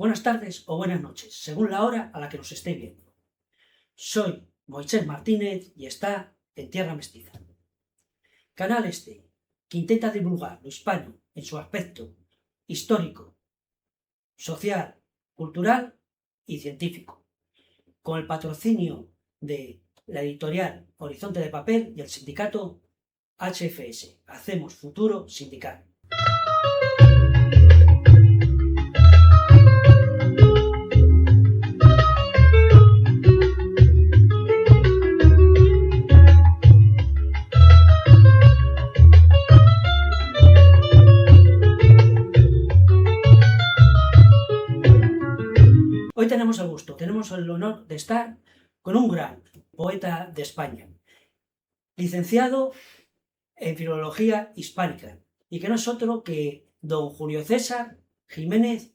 buenas tardes o buenas noches, según la hora a la que nos esté viendo. Soy Moisés Martínez y está en Tierra Mestiza. Canal este, que intenta divulgar lo hispano en su aspecto histórico, social, cultural y científico, con el patrocinio de la editorial Horizonte de Papel y el sindicato HFS, Hacemos Futuro Sindical. Hoy tenemos el gusto, tenemos el honor de estar con un gran poeta de España, licenciado en Filología Hispánica, y que no es otro que don Julio César Jiménez.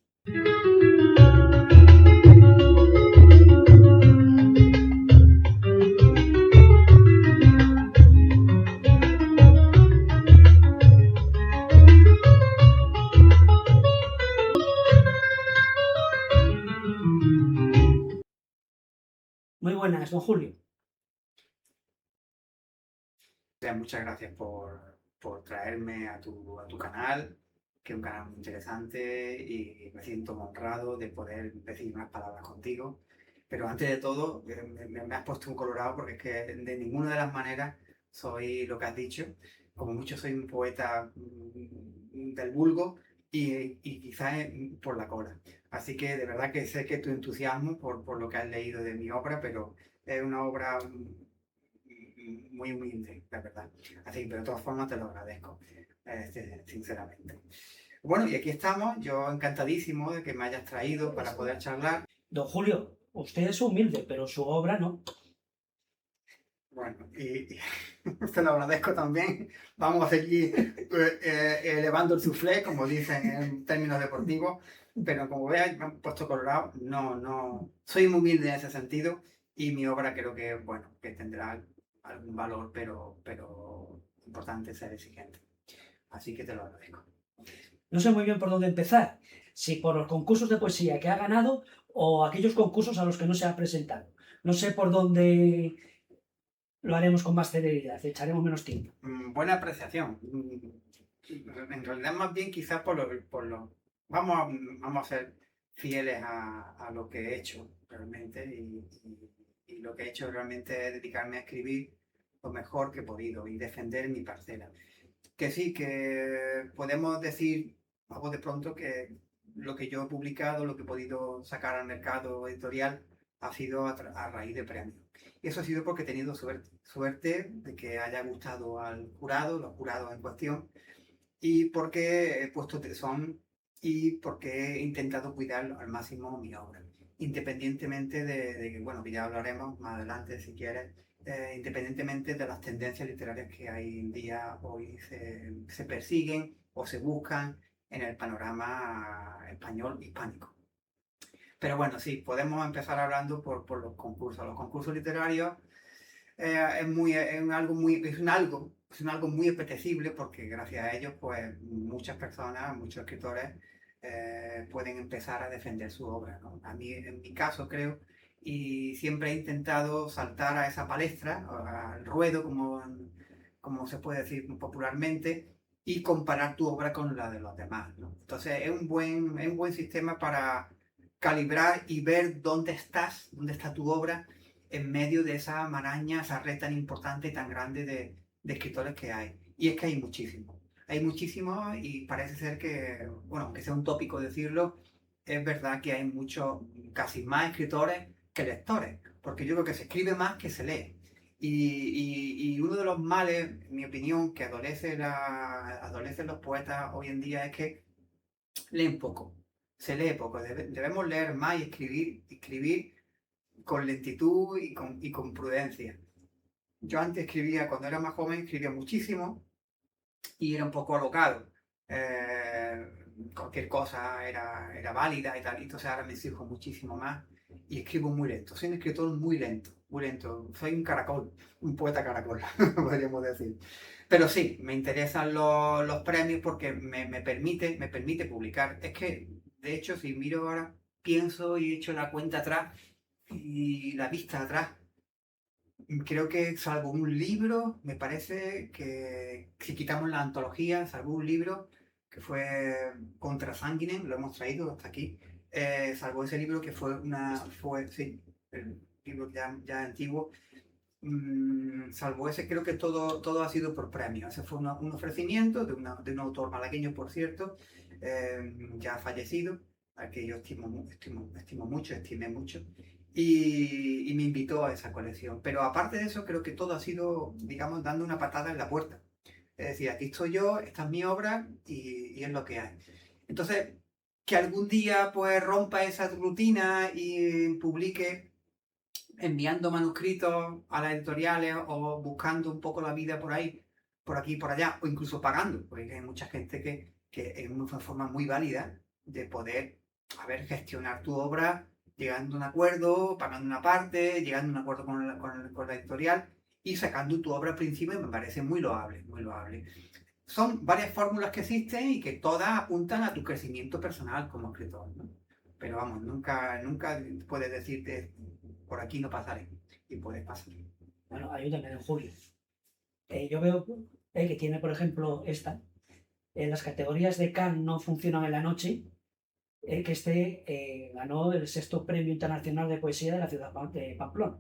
Muy buenas, don Julio. Muchas gracias por traerme a tu canal, que es un canal muy interesante y me siento honrado de poder decir unas palabras contigo. Pero antes de todo, me has puesto un colorado porque es que de ninguna de las maneras soy lo que has dicho. Como mucho soy un poeta del vulgo y quizás por la cola. Así que de verdad que sé que tu entusiasmo por lo que has leído de mi obra, pero es una obra muy humilde, la verdad. Así que de todas formas te lo agradezco, sinceramente. Bueno, y aquí estamos, yo encantadísimo de que me hayas traído para poder charlar. Don Julio, usted es humilde, pero su obra no. Bueno, y te lo agradezco también. Vamos a seguir elevando el soufflé, como dicen en términos deportivos. Pero como veis, me han puesto colorado. No, soy muy humilde en ese sentido y mi obra creo que, bueno, que tendrá algún valor, pero importante ser exigente. Así que te lo agradezco. No sé muy bien por dónde empezar, si por los concursos de poesía que ha ganado o aquellos concursos a los que no se ha presentado. No sé por dónde lo haremos con más celeridad, echaremos menos tiempo. Buena apreciación. En realidad más bien quizás vamos a ser fieles a lo que he hecho realmente y lo que he hecho realmente es dedicarme a escribir lo mejor que he podido y defender mi parcela. Que sí, que podemos decir a voz de pronto que lo que yo he publicado, lo que he podido sacar al mercado editorial, ha sido a raíz de premios. Y eso ha sido porque he tenido suerte de que haya gustado al jurado, los jurados en cuestión, y porque he puesto tesón y porque he intentado cuidar al máximo mi obra. Independientemente de que, bueno, que ya hablaremos más adelante si quieres, independientemente de las tendencias literarias que hoy en día se persiguen o se buscan en el panorama español hispánico. Pero bueno, sí, podemos empezar hablando por los concursos. Los concursos literarios es un algo muy apetecible porque gracias a ellos, pues muchas personas, muchos escritores pueden empezar a defender su obra, ¿no? A mí, en mi caso, creo, y siempre he intentado saltar a esa palestra, al ruedo, como se puede decir popularmente, y comparar tu obra con la de los demás, ¿no? Entonces, es un buen sistema para calibrar y ver dónde está tu obra en medio de esa maraña, esa red tan importante y tan grande de escritores que hay. Y es que hay muchísimos. Hay muchísimos y parece ser que, bueno, aunque sea un tópico decirlo, es verdad que hay muchos, casi más escritores que lectores, porque yo creo que se escribe más que se lee. Y uno de los males, en mi opinión, que adolecen los poetas hoy en día es que leen poco. Se lee poco. Debemos leer más y escribir con lentitud y con prudencia. Yo antes escribía, cuando era más joven, escribía muchísimo y era un poco alocado. Cualquier cosa era válida y tal. Y entonces ahora me exijo muchísimo más y escribo muy lento. Soy un escritor muy lento, muy lento. Soy un caracol, un poeta caracol, podríamos decir. Pero sí, me interesan los premios porque me permite publicar. Es que, de hecho, si miro ahora pienso y echo la cuenta atrás y la vista atrás, creo que salvo un libro, me parece que si quitamos la antología, salvo un libro que fue Contra Sanguinem, lo hemos traído hasta aquí, salvo ese libro que sí, el libro ya antiguo, salvo ese, creo que todo ha sido por premio. Ese fue un ofrecimiento de un autor malagueño, por cierto, ya fallecido, al que yo estimo mucho, estimé mucho, y me invitó a esa colección. Pero aparte de eso, creo que todo ha sido, digamos, dando una patada en la puerta. Es decir, aquí estoy yo, esta es mi obra y es lo que hay. Entonces, que algún día pues rompa esa rutina y publique enviando manuscritos a las editoriales o buscando un poco la vida por ahí, por aquí y por allá, o incluso pagando, porque hay mucha gente que es una forma muy válida de poder, gestionar tu obra llegando a un acuerdo, pagando una parte, llegando a un acuerdo con la editorial y sacando tu obra al principio, me parece muy loable, muy loable. Son varias fórmulas que existen y que todas apuntan a tu crecimiento personal como escritor, ¿no? Pero vamos, nunca puedes decirte por aquí no pasaré y puedes pasar. Bueno, ayúdame, don Julio. Yo veo que tiene, por ejemplo, esta. Las categorías de Cannes no funcionan en la noche, que ganó el 6º Premio Internacional de Poesía de la ciudad de Pamplona.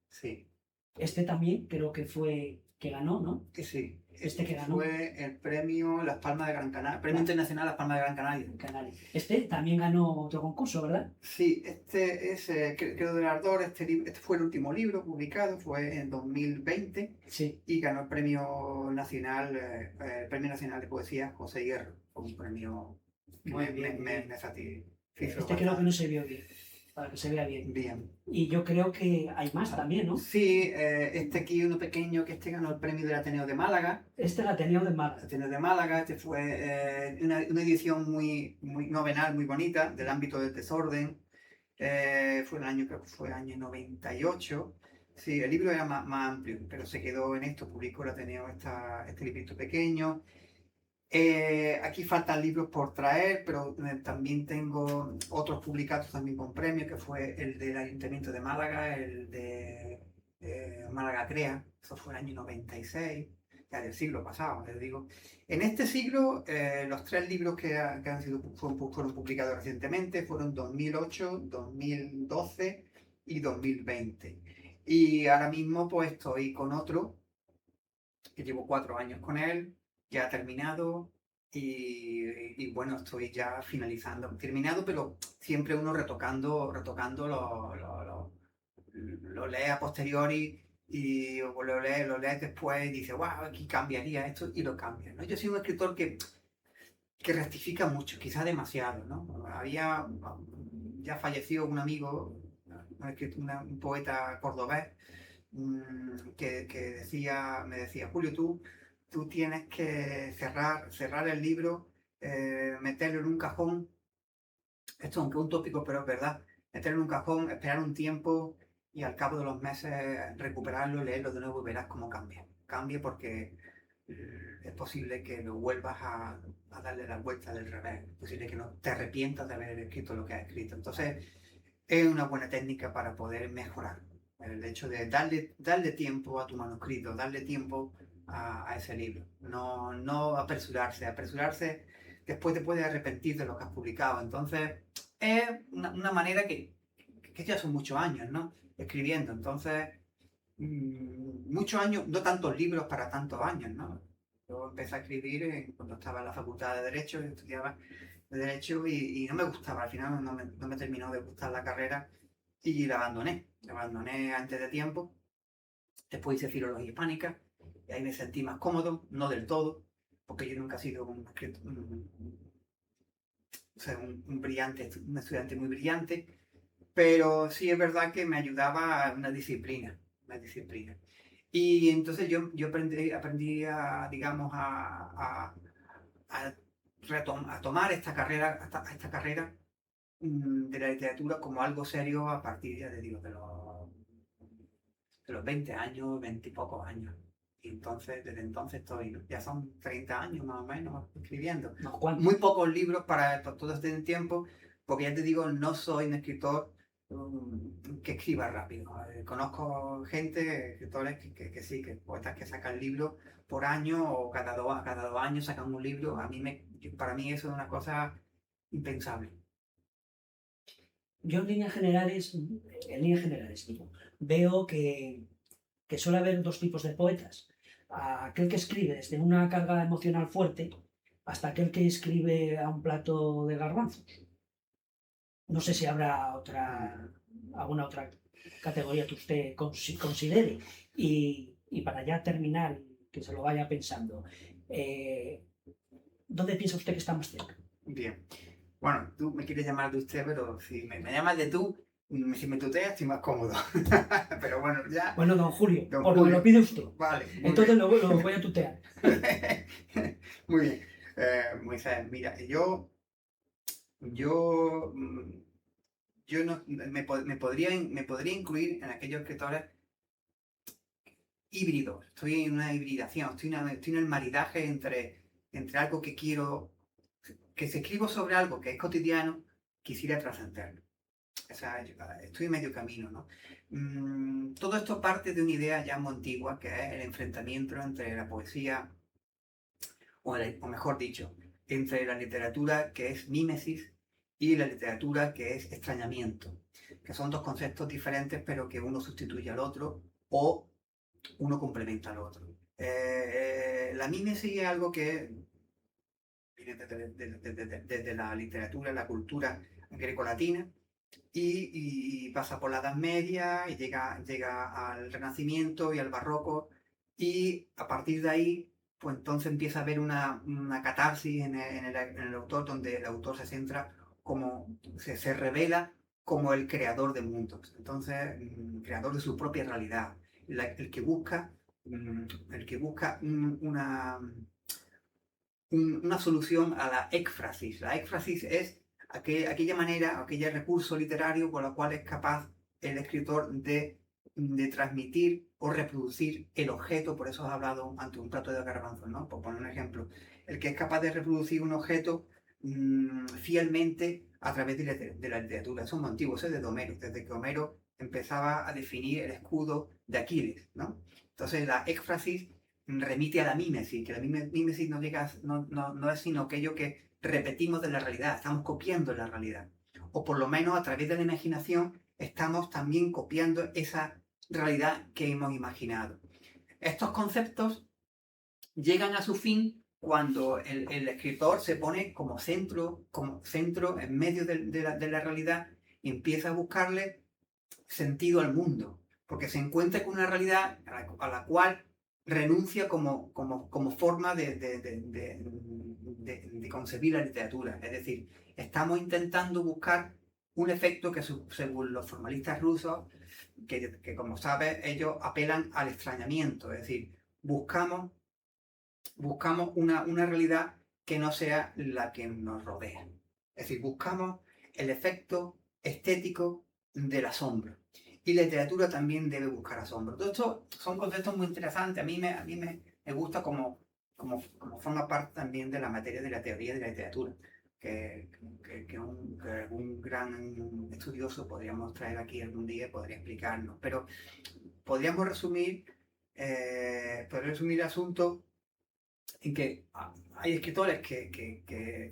Sí. Este también creo que fue que ganó, ¿no? Sí. Que ganó. Fue el premio Las Palmas de Gran Canaria, Premio Internacional Las Palmas de Gran Canaria. Este también ganó otro concurso, ¿verdad? Sí, este es, creo, del Ardor, este fue el último libro publicado, fue en 2020, sí. Y ganó el Premio Nacional, Premio Nacional de Poesía José Hierro, un premio que me satisfizo. Este creo que no se vio bien, para que se vea bien. Bien. Y yo creo que hay más también, ¿no? Sí, este aquí, uno pequeño, que ganó el premio del Ateneo de Málaga. Este el Ateneo de Málaga. Ateneo de Málaga, este fue una edición muy novenal, muy bonita, del ámbito del desorden. Fue creo que fue el año 98. Sí, el libro era más amplio, pero se quedó en esto, publicó el Ateneo este librito pequeño. Aquí faltan libros por traer, pero también tengo otros publicados también con premios, que fue el del Ayuntamiento de Málaga, el de Málaga Crea, eso fue el año 96, ya del siglo pasado, les digo. En este siglo, los 3 libros que fueron publicados recientemente fueron 2008, 2012 y 2020. Y ahora mismo pues estoy con otro, que llevo 4 años con él, ya terminado y bueno, estoy ya finalizando. Terminado, pero siempre uno retocando lo lee a posteriori y lo lee después y dice, wow, aquí cambiaría esto y lo cambia, ¿no? Yo soy un escritor que rectifica mucho, quizás demasiado, ¿no? Ya falleció un amigo, un poeta cordobés, que me decía, Julio, tú tienes que cerrar el libro, meterlo en un cajón, esto aunque es un tópico, pero es verdad, meterlo en un cajón, esperar un tiempo y al cabo de los meses recuperarlo, leerlo de nuevo y verás cómo cambia. Cambia porque es posible que lo vuelvas a darle la vuelta del revés, es posible que no te arrepientas de haber escrito lo que has escrito. Entonces, es una buena técnica para poder mejorar. El hecho de darle tiempo a tu manuscrito, darle tiempo a ese libro. No apresurarse. Apresurarse después te puedes arrepentir de lo que has publicado. Entonces, es una manera que ya son muchos años, ¿no? Escribiendo. Entonces, muchos años, no tantos libros para tantos años, ¿no? Yo empecé a escribir cuando estaba en la Facultad de Derecho, estudiaba de Derecho y no me gustaba. Al final no me terminó de gustar la carrera y la abandoné. La abandoné antes de tiempo. Después hice Filología Hispánica y ahí me sentí más cómodo, no del todo, porque yo nunca he sido un un estudiante muy brillante, pero sí es verdad que me ayudaba a una disciplina. Y entonces yo aprendí a, digamos, a tomar esta carrera de la literatura como algo serio a partir, ya te digo, de los 20 años, 20 y pocos años. Y entonces, desde entonces ya son 30 años más o menos escribiendo. No, muy pocos libros para todo este tiempo, porque ya te digo, no soy un escritor que escriba rápido. Conozco gente, escritores que sí, que poetas que sacan libros por año o cada dos años sacan un libro. Para mí eso es una cosa impensable. Yo en líneas generales digo, veo que suele haber dos tipos de poetas. Aquel que escribe desde una carga emocional fuerte hasta aquel que escribe a un plato de garbanzos. No sé si habrá alguna otra categoría que usted considere. Y para ya terminar, que se lo vaya pensando, ¿dónde piensa usted que está más cerca? Bien. Bueno, tú me quieres llamar de usted, pero si me llamas de tú, si me tuteas estoy más cómodo. Pero bueno, ya... Bueno, don Julio, Don porque Julio. me lo pide usted. Vale. Entonces lo voy a tutear. Muy bien. Moisés, mira, yo no, me podría incluir en aquellos escritores híbridos. Estoy en una hibridación, estoy en el maridaje entre algo que quiero, que si escribo sobre algo que es cotidiano, quisiera trascenderlo. O sea, estoy en medio camino, ¿no? Todo esto parte de una idea ya muy antigua, que es el enfrentamiento entre la poesía, o mejor dicho, entre la literatura que es mímesis y la literatura que es extrañamiento, que son dos conceptos diferentes, pero que uno sustituye al otro o uno complementa al otro. La mímesis es algo que viene desde la literatura, la cultura grecolatina, y pasa por la Edad Media y llega al Renacimiento y al Barroco, y a partir de ahí pues entonces empieza a haber una catarsis en el autor, donde el autor se centra se revela como el creador de mundos, entonces creador de su propia realidad, el que busca, una solución a la éfrasis. La éfrasis es aquella manera, aquel recurso literario con el cual es capaz el escritor de transmitir o reproducir el objeto. Por eso has hablado ante un plato de garbanzos, ¿no? Por poner un ejemplo. El que es capaz de reproducir un objeto fielmente a través de la literatura. Eso es muy antiguo, eso es desde Homero, desde que Homero empezaba a definir el escudo de Aquiles, ¿no? Entonces la éfrasis remite a la mímesis, que la mímesis no es sino aquello que repetimos de la realidad, estamos copiando la realidad. O por lo menos a través de la imaginación estamos también copiando esa realidad que hemos imaginado. Estos conceptos llegan a su fin cuando el escritor se pone como centro en medio de la realidad y empieza a buscarle sentido al mundo, porque se encuentra con una realidad a la cual renuncia como forma de concebir la literatura. Es decir, estamos intentando buscar un efecto que, según los formalistas rusos, que como sabes, ellos apelan al extrañamiento. Es decir, buscamos una realidad que no sea la que nos rodea. Es decir, buscamos el efecto estético del asombro. Y la literatura también debe buscar asombro. Todo esto son conceptos muy interesantes. A mí me gusta como forma parte también de la materia de la teoría de la literatura, que algún gran estudioso podríamos traer aquí algún día y podría explicarnos. Pero podríamos resumir el asunto en que hay escritores que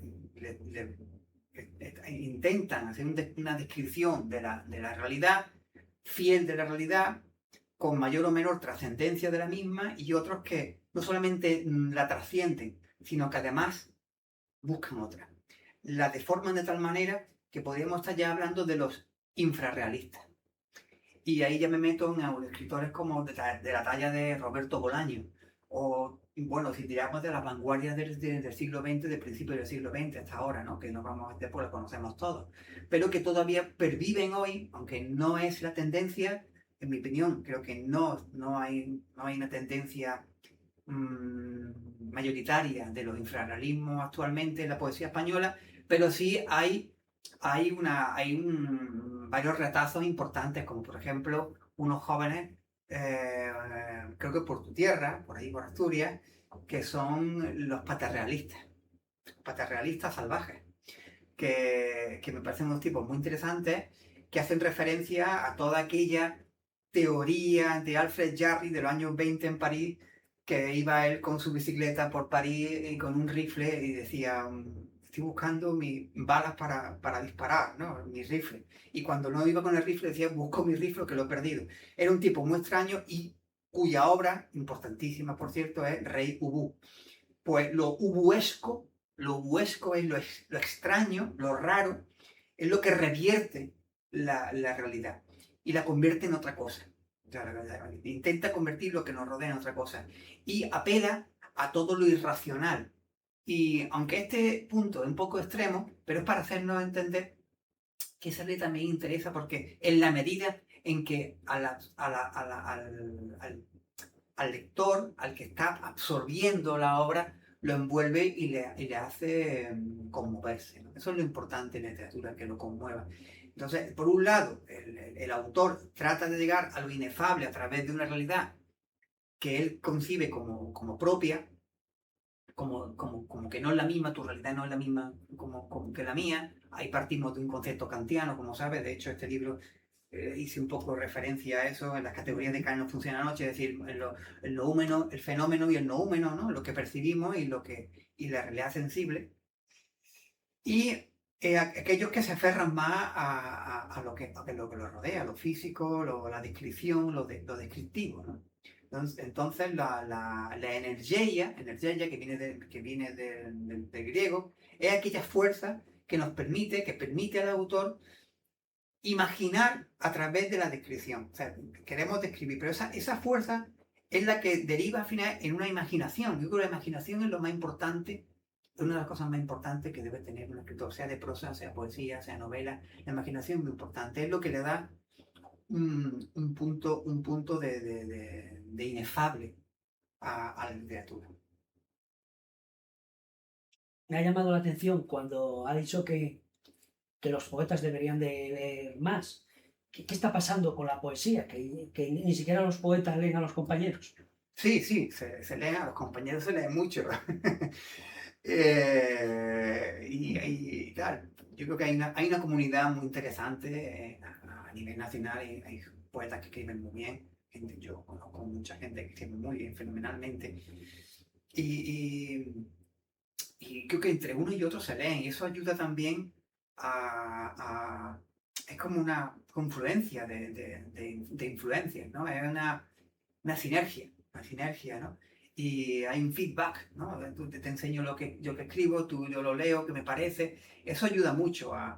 intentan hacer una descripción de la realidad, fiel de la realidad, con mayor o menor trascendencia de la misma, y otros que no solamente la trascienden, sino que además buscan otra. La deforman de tal manera que podríamos estar ya hablando de los infrarrealistas. Y ahí ya me meto en escritores como de la talla de Roberto Bolaño, o bueno, si tiramos de las vanguardias del siglo XX, del principio del siglo XX hasta ahora, ¿no? Que nos vamos después, lo conocemos todos, pero que todavía perviven hoy, aunque no es la tendencia, en mi opinión, creo que no hay una tendencia mayoritaria de los infrarrealismos actualmente en la poesía española, pero sí hay varios retazos importantes, como por ejemplo unos jóvenes, creo que por tu tierra, por ahí por Asturias, que son los paterrealistas salvajes, que me parecen unos tipos muy interesantes, que hacen referencia a toda aquella teoría de Alfred Jarry de los años 20 en París, que iba él con su bicicleta por París y con un rifle y decía, estoy buscando mis balas para disparar, ¿no? Mi rifle. Y cuando no iba con el rifle decía, busco mi rifle que lo he perdido. Era un tipo muy extraño y cuya obra, importantísima por cierto, es Rey Ubú. Pues lo ubuesco es lo extraño, lo raro, es lo que revierte la realidad y la convierte en otra cosa. O sea, intenta convertir lo que nos rodea en otra cosa y apela a todo lo irracional. Y aunque este punto es un poco extremo, pero es para hacernos entender que esa ley también interesa porque en la medida en que al lector, al que está absorbiendo la obra, lo envuelve y le hace conmoverse, ¿no? Eso es lo importante en la literatura, que lo conmueva. Entonces, por un lado, el autor trata de llegar a lo inefable a través de una realidad que él concibe como propia, como que no es la misma, tu realidad no es la misma como que la mía. Ahí partimos de un concepto kantiano, como sabes. De hecho, este libro hice un poco referencia a eso en las categorías de Kant no funciona anoche, es decir, en lo húmeno, el fenómeno y el no húmeno, ¿no? Lo que percibimos y la realidad sensible. Y aquellos que se aferran más a lo que los rodea, lo físico, la descripción, lo descriptivo, ¿no? Entonces la energía que viene del griego, es aquella fuerza que permite al autor imaginar a través de la descripción. O sea, queremos describir, pero esa fuerza es la que deriva al final en una imaginación. Yo creo que la imaginación es lo más importante, es una de las cosas más importantes que debe tener un escritor, sea de prosa, sea poesía, sea novela. La imaginación es muy importante, es lo que le da un punto de inefable a la literatura. Me ha llamado la atención cuando ha dicho que los poetas deberían de leer más. ¿Qué está pasando con la poesía? Que ni siquiera los poetas leen a los compañeros. Sí, se leen, a los compañeros se leen mucho. Y tal, yo creo que hay una comunidad muy interesante a nivel nacional. Hay poetas que escriben muy bien. Yo conozco mucha gente que escribe muy bien, fenomenalmente. Y, y creo que entre uno y otro se leen. Y eso ayuda también es como una confluencia de influencias, ¿no? Es una sinergia, ¿no? Y hay un feedback, ¿no? Te enseño yo que escribo, yo lo leo, que me parece. Eso ayuda mucho a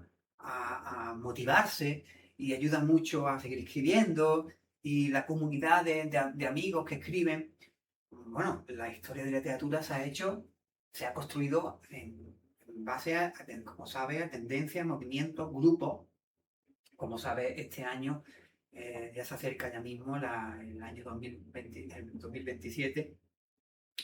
motivarse y ayuda mucho a seguir escribiendo. Y la comunidad de amigos que escriben, bueno, la historia de la literatura se ha construido en base como sabes, a tendencias, movimientos, grupos. Como sabes, este año ya se acerca ya mismo el año 2027.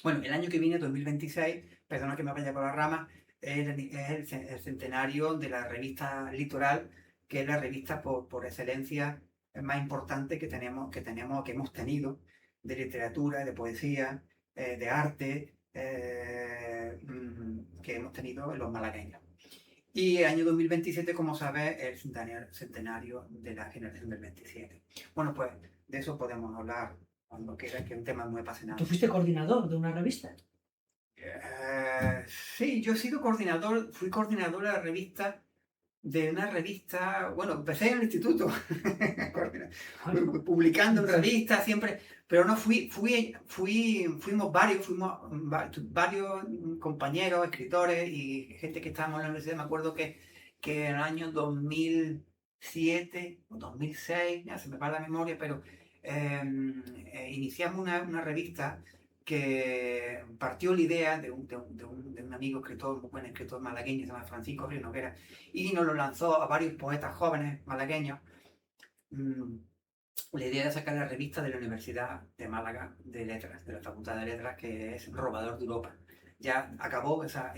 Bueno, el año que viene, 2026, perdona que me vaya por las ramas, es el centenario de la revista Litoral, que es la revista por excelencia más importante que hemos tenido, de literatura, de poesía, de arte, que hemos tenido en los malagueños. Y el año 2027, como sabes, es el centenario de la generación del 27. Bueno, pues de eso podemos hablar cuando quieras, que es un tema muy apasionante. ¿Tú fuiste coordinador de una revista? Sí, yo he sido fui coordinador de una revista, bueno, empecé en el instituto, publicando en revistas siempre, pero no fuimos varios compañeros, escritores y gente que estábamos en la universidad. Me acuerdo que en el año 2007 o 2006, ya se me va la memoria, pero iniciamos una revista que partió la idea de un amigo escritor, muy buen escritor malagueño, se llama Francisco Río Noguera, y nos lo lanzó a varios poetas jóvenes malagueños. La idea de sacar la revista de la Universidad de Málaga de Letras, de la Facultad de Letras, que es Robador de Europa. Ya acabó esa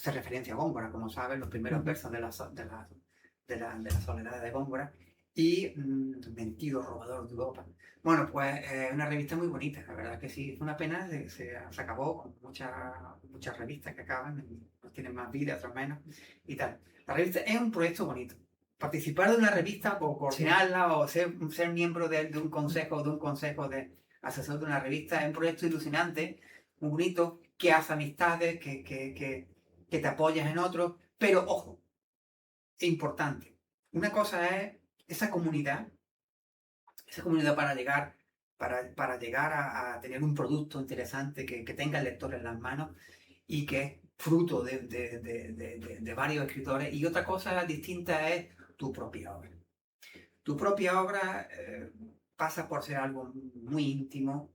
referencia a Góngora, como sabes, los primeros versos de la Soledad de Góngora, y Mentido, Robador de Europa. Bueno, pues una revista muy bonita, la verdad que sí. Fue una pena, se acabó con muchas revistas que acaban en unos tienen más vida, otros menos, y tal. La revista es un proyecto bonito. Participar de una revista o coordinarla o ser miembro de un consejo, de asesor de una revista es un proyecto ilusionante, muy bonito, que hace amistades, que te apoyas en otros, pero ojo, es importante. Una cosa es esa comunidad para llegar a tener un producto interesante que tenga el lector en las manos y que es fruto de varios escritores. Y otra cosa distinta es tu propia obra. Tu propia obra pasa por ser algo muy íntimo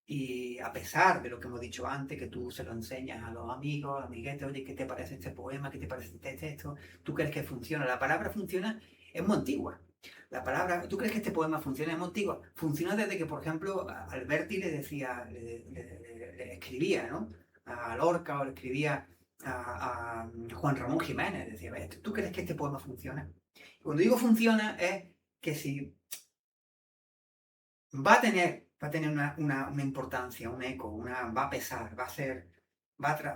y a pesar de lo que hemos dicho antes, que tú se lo enseñas a los amigos, amiguetes, oye, ¿qué te parece este poema? ¿Qué te parece este texto? ¿Tú crees que funciona? La palabra funciona es muy antigua. La palabra, ¿tú crees que este poema funciona? Es muy antigua. Funciona desde que, por ejemplo, Alberti le decía, le escribía, ¿no? A Lorca o le escribía a Juan Ramón Jiménez. Decía, ¿tú crees que este poema funciona? Y cuando digo funciona es que si va a tener una importancia, un eco, va a pesar, va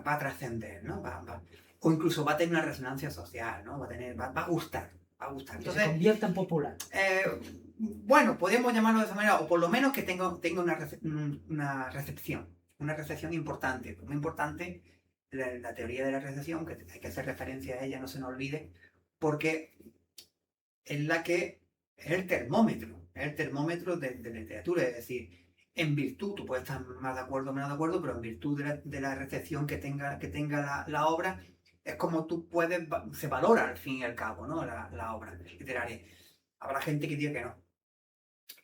a trascender, ¿no? O incluso va a tener una resonancia social, ¿no? Va a gustar, va a gustar. Que se convierta en popular. Bueno, podemos llamarlo de esa manera, o por lo menos que tenga una recepción importante, muy importante la teoría de la recepción, que hay que hacer referencia a ella, no se nos olvide, porque es la que es el termómetro de la literatura, es decir, en virtud, tú puedes estar más de acuerdo o menos de acuerdo, pero en virtud de la recepción que tenga la obra, es como tú se valora al fin y al cabo, ¿no? La obra literaria. Habrá gente que diga que no,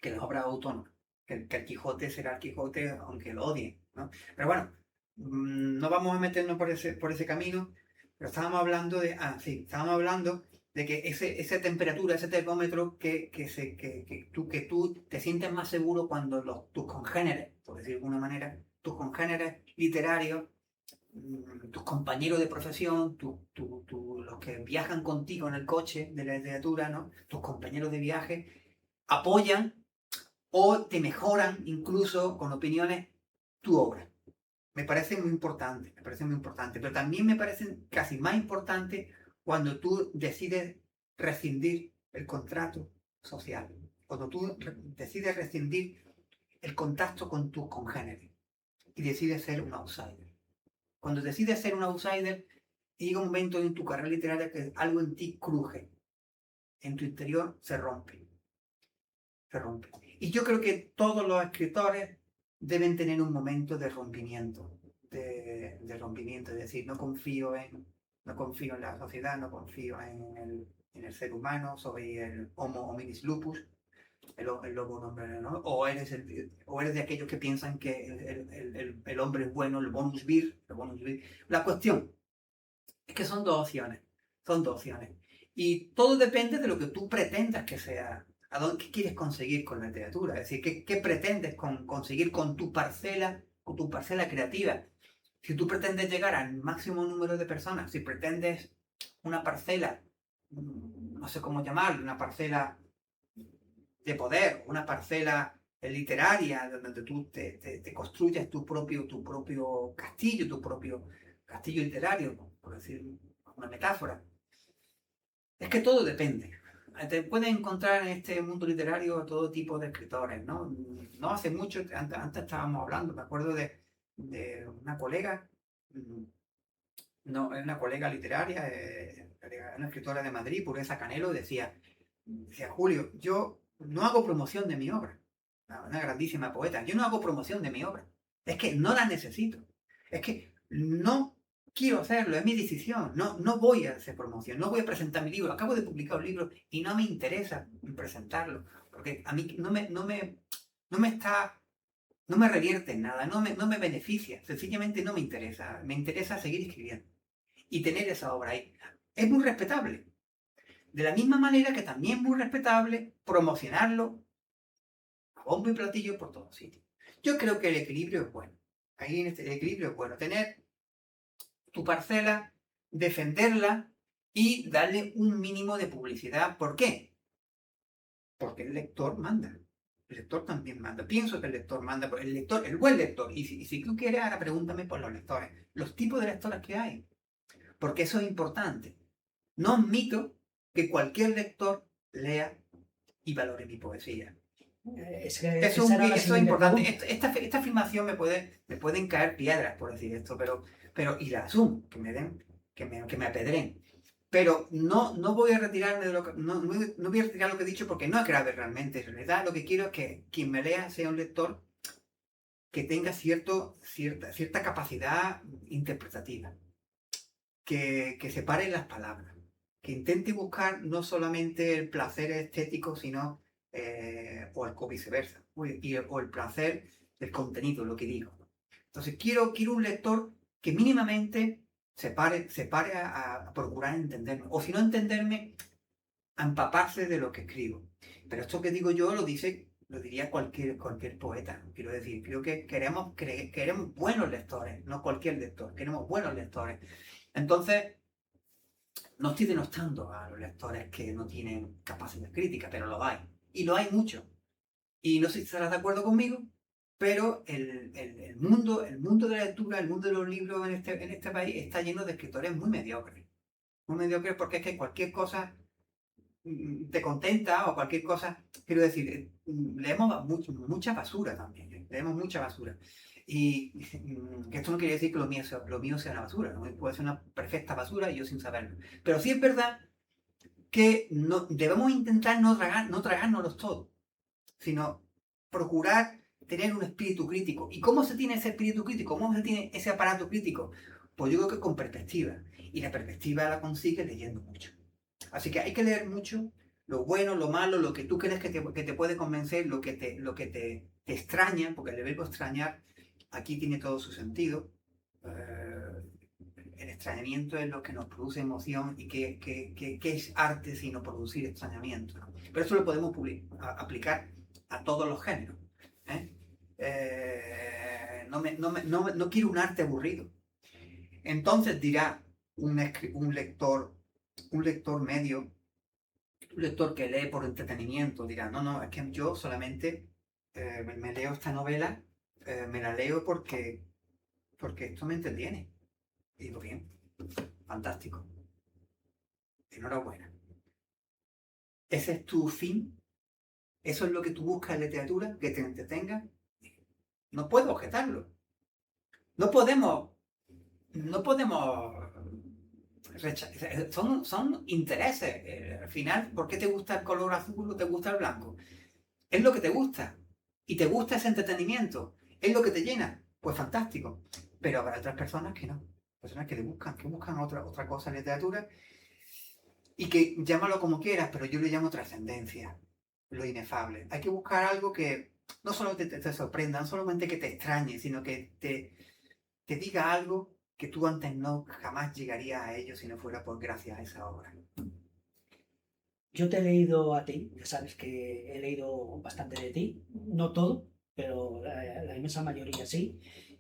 que la obra es autónoma, que el Quijote será el Quijote aunque lo odie, ¿no? Pero bueno, no vamos a meternos por ese camino, pero estábamos hablando de que esa temperatura, ese termómetro que tú te sientes más seguro cuando tus congéneres, por decir de alguna manera, tus congéneres literarios, tus compañeros de profesión, los que viajan contigo en el coche de la literatura, ¿no? Tus compañeros de viaje, apoyan o te mejoran incluso con opiniones tu obra. Me parece muy importante, pero también me parece casi más importante cuando tú decides rescindir el contrato social, cuando tú decides rescindir el contacto con tus congéneres y decides ser un outsider. Cuando decides ser un outsider, llega un momento en tu carrera literaria que algo en ti cruje, en tu interior se rompe. Y yo creo que todos los escritores deben tener un momento de rompimiento, es decir, no confío en la sociedad, no confío en el ser humano, soy el Homo hominis lupus, el lobo hombre, ¿no? O eres de aquellos que piensan que el hombre es bueno, el bonus vir. La cuestión es que son dos opciones. Y todo depende de lo que tú pretendas que sea. ¿Qué quieres conseguir con la literatura? Es decir, ¿qué pretendes conseguir con tu parcela creativa? Si tú pretendes llegar al máximo número de personas, si pretendes una parcela, no sé cómo llamarlo, una parcela de poder, una parcela literaria, donde tú te construyes tu propio castillo, tu propio castillo literario, por decir una metáfora. Es que todo depende. Te puedes encontrar en este mundo literario todo tipo de escritores, ¿no? No hace mucho, antes estábamos hablando, me acuerdo de una colega, una colega literaria, una escritora de Madrid, Pureza Canelo, decía, Julio, yo no hago promoción de mi obra, una grandísima poeta, yo no hago promoción de mi obra, es que no la necesito, es que no quiero hacerlo, es mi decisión, no voy a hacer promoción, no voy a presentar mi libro, acabo de publicar un libro y no me interesa presentarlo, porque a mí no me revierte en nada, no me beneficia, sencillamente no me interesa seguir escribiendo y tener esa obra ahí. Es muy respetable. De la misma manera que también es muy respetable promocionarlo a bombo y platillo por todos sitios. Yo creo que el equilibrio es bueno. Ahí en el equilibrio es bueno. Tener tu parcela, defenderla y darle un mínimo de publicidad. ¿Por qué? Porque el lector manda. El lector también manda. Pienso que el lector manda. El buen lector. Y si tú quieres, ahora pregúntame por los lectores. Los tipos de lectores que hay. porque eso es importante. No admito que cualquier lector lea y valore mi poesía. Eso es importante. Esta afirmación me pueden caer piedras por decir esto, pero y la asumo, que me apedren. Pero no voy a retirarme de lo que, no voy a retirar lo que he dicho porque no es grave realmente. En realidad lo que quiero es que quien me lea sea un lector que tenga cierta capacidad interpretativa, que separe las palabras, que intente buscar no solamente el placer estético, sino o viceversa, o el placer del contenido, lo que digo. Entonces quiero un lector que mínimamente se pare a procurar entenderme, o si no entenderme, a empaparse de lo que escribo. Pero esto que digo yo lo diría cualquier poeta. Quiero decir, creo que queremos buenos lectores, no cualquier lector, queremos buenos lectores. Entonces, no estoy denostando a los lectores que no tienen capacidad crítica, pero lo hay. Y lo hay mucho. Y no sé si estarás de acuerdo conmigo, pero el mundo de la lectura, el mundo de los libros en este país está lleno de escritores muy mediocres. Muy mediocres porque es que cualquier cosa te contenta o cualquier cosa, quiero decir, leemos mucha basura también, leemos mucha basura. Y que esto no quiere decir que lo mío sea una basura, ¿no? Puede ser una perfecta basura y yo sin saberlo. Pero sí es verdad que debemos intentar no tragárnoslos todos, sino procurar tener un espíritu crítico. ¿Y cómo se tiene ese espíritu crítico? ¿Cómo se tiene ese aparato crítico? Pues yo creo que con perspectiva. Y la perspectiva la consigue leyendo mucho. Así que hay que leer mucho, lo bueno, lo malo, lo que tú crees que te puede convencer, lo que te extraña, porque el verbo extrañar aquí tiene todo su sentido. El extrañamiento es lo que nos produce emoción y que es arte sino producir extrañamiento, ¿no? Pero eso lo podemos aplicar a todos los géneros. No quiero un arte aburrido. Entonces dirá un lector medio, un lector que lee por entretenimiento, dirá, no, es que yo solamente me leo esta novela, me la leo porque esto me entretiene. Y digo, bien, fantástico. Enhorabuena. ¿Ese es tu fin? ¿Eso es lo que tú buscas en literatura? ¿Que te entretenga? No puedo objetarlo. No podemos son intereses. Al final, ¿por qué te gusta el color azul o te gusta el blanco? Es lo que te gusta. Y te gusta ese entretenimiento. Es lo que te llena. Pues fantástico. Pero habrá otras personas que no. Personas que buscan otra cosa en literatura y que llámalo como quieras, pero yo le llamo trascendencia, lo inefable. Hay que buscar algo que no solo te sorprenda, no solamente que te extrañe, sino que te diga algo que tú antes jamás llegarías a ello si no fuera por gracias a esa obra. Yo te he leído a ti, ya sabes que he leído bastante de ti, no todo, pero la inmensa mayoría sí.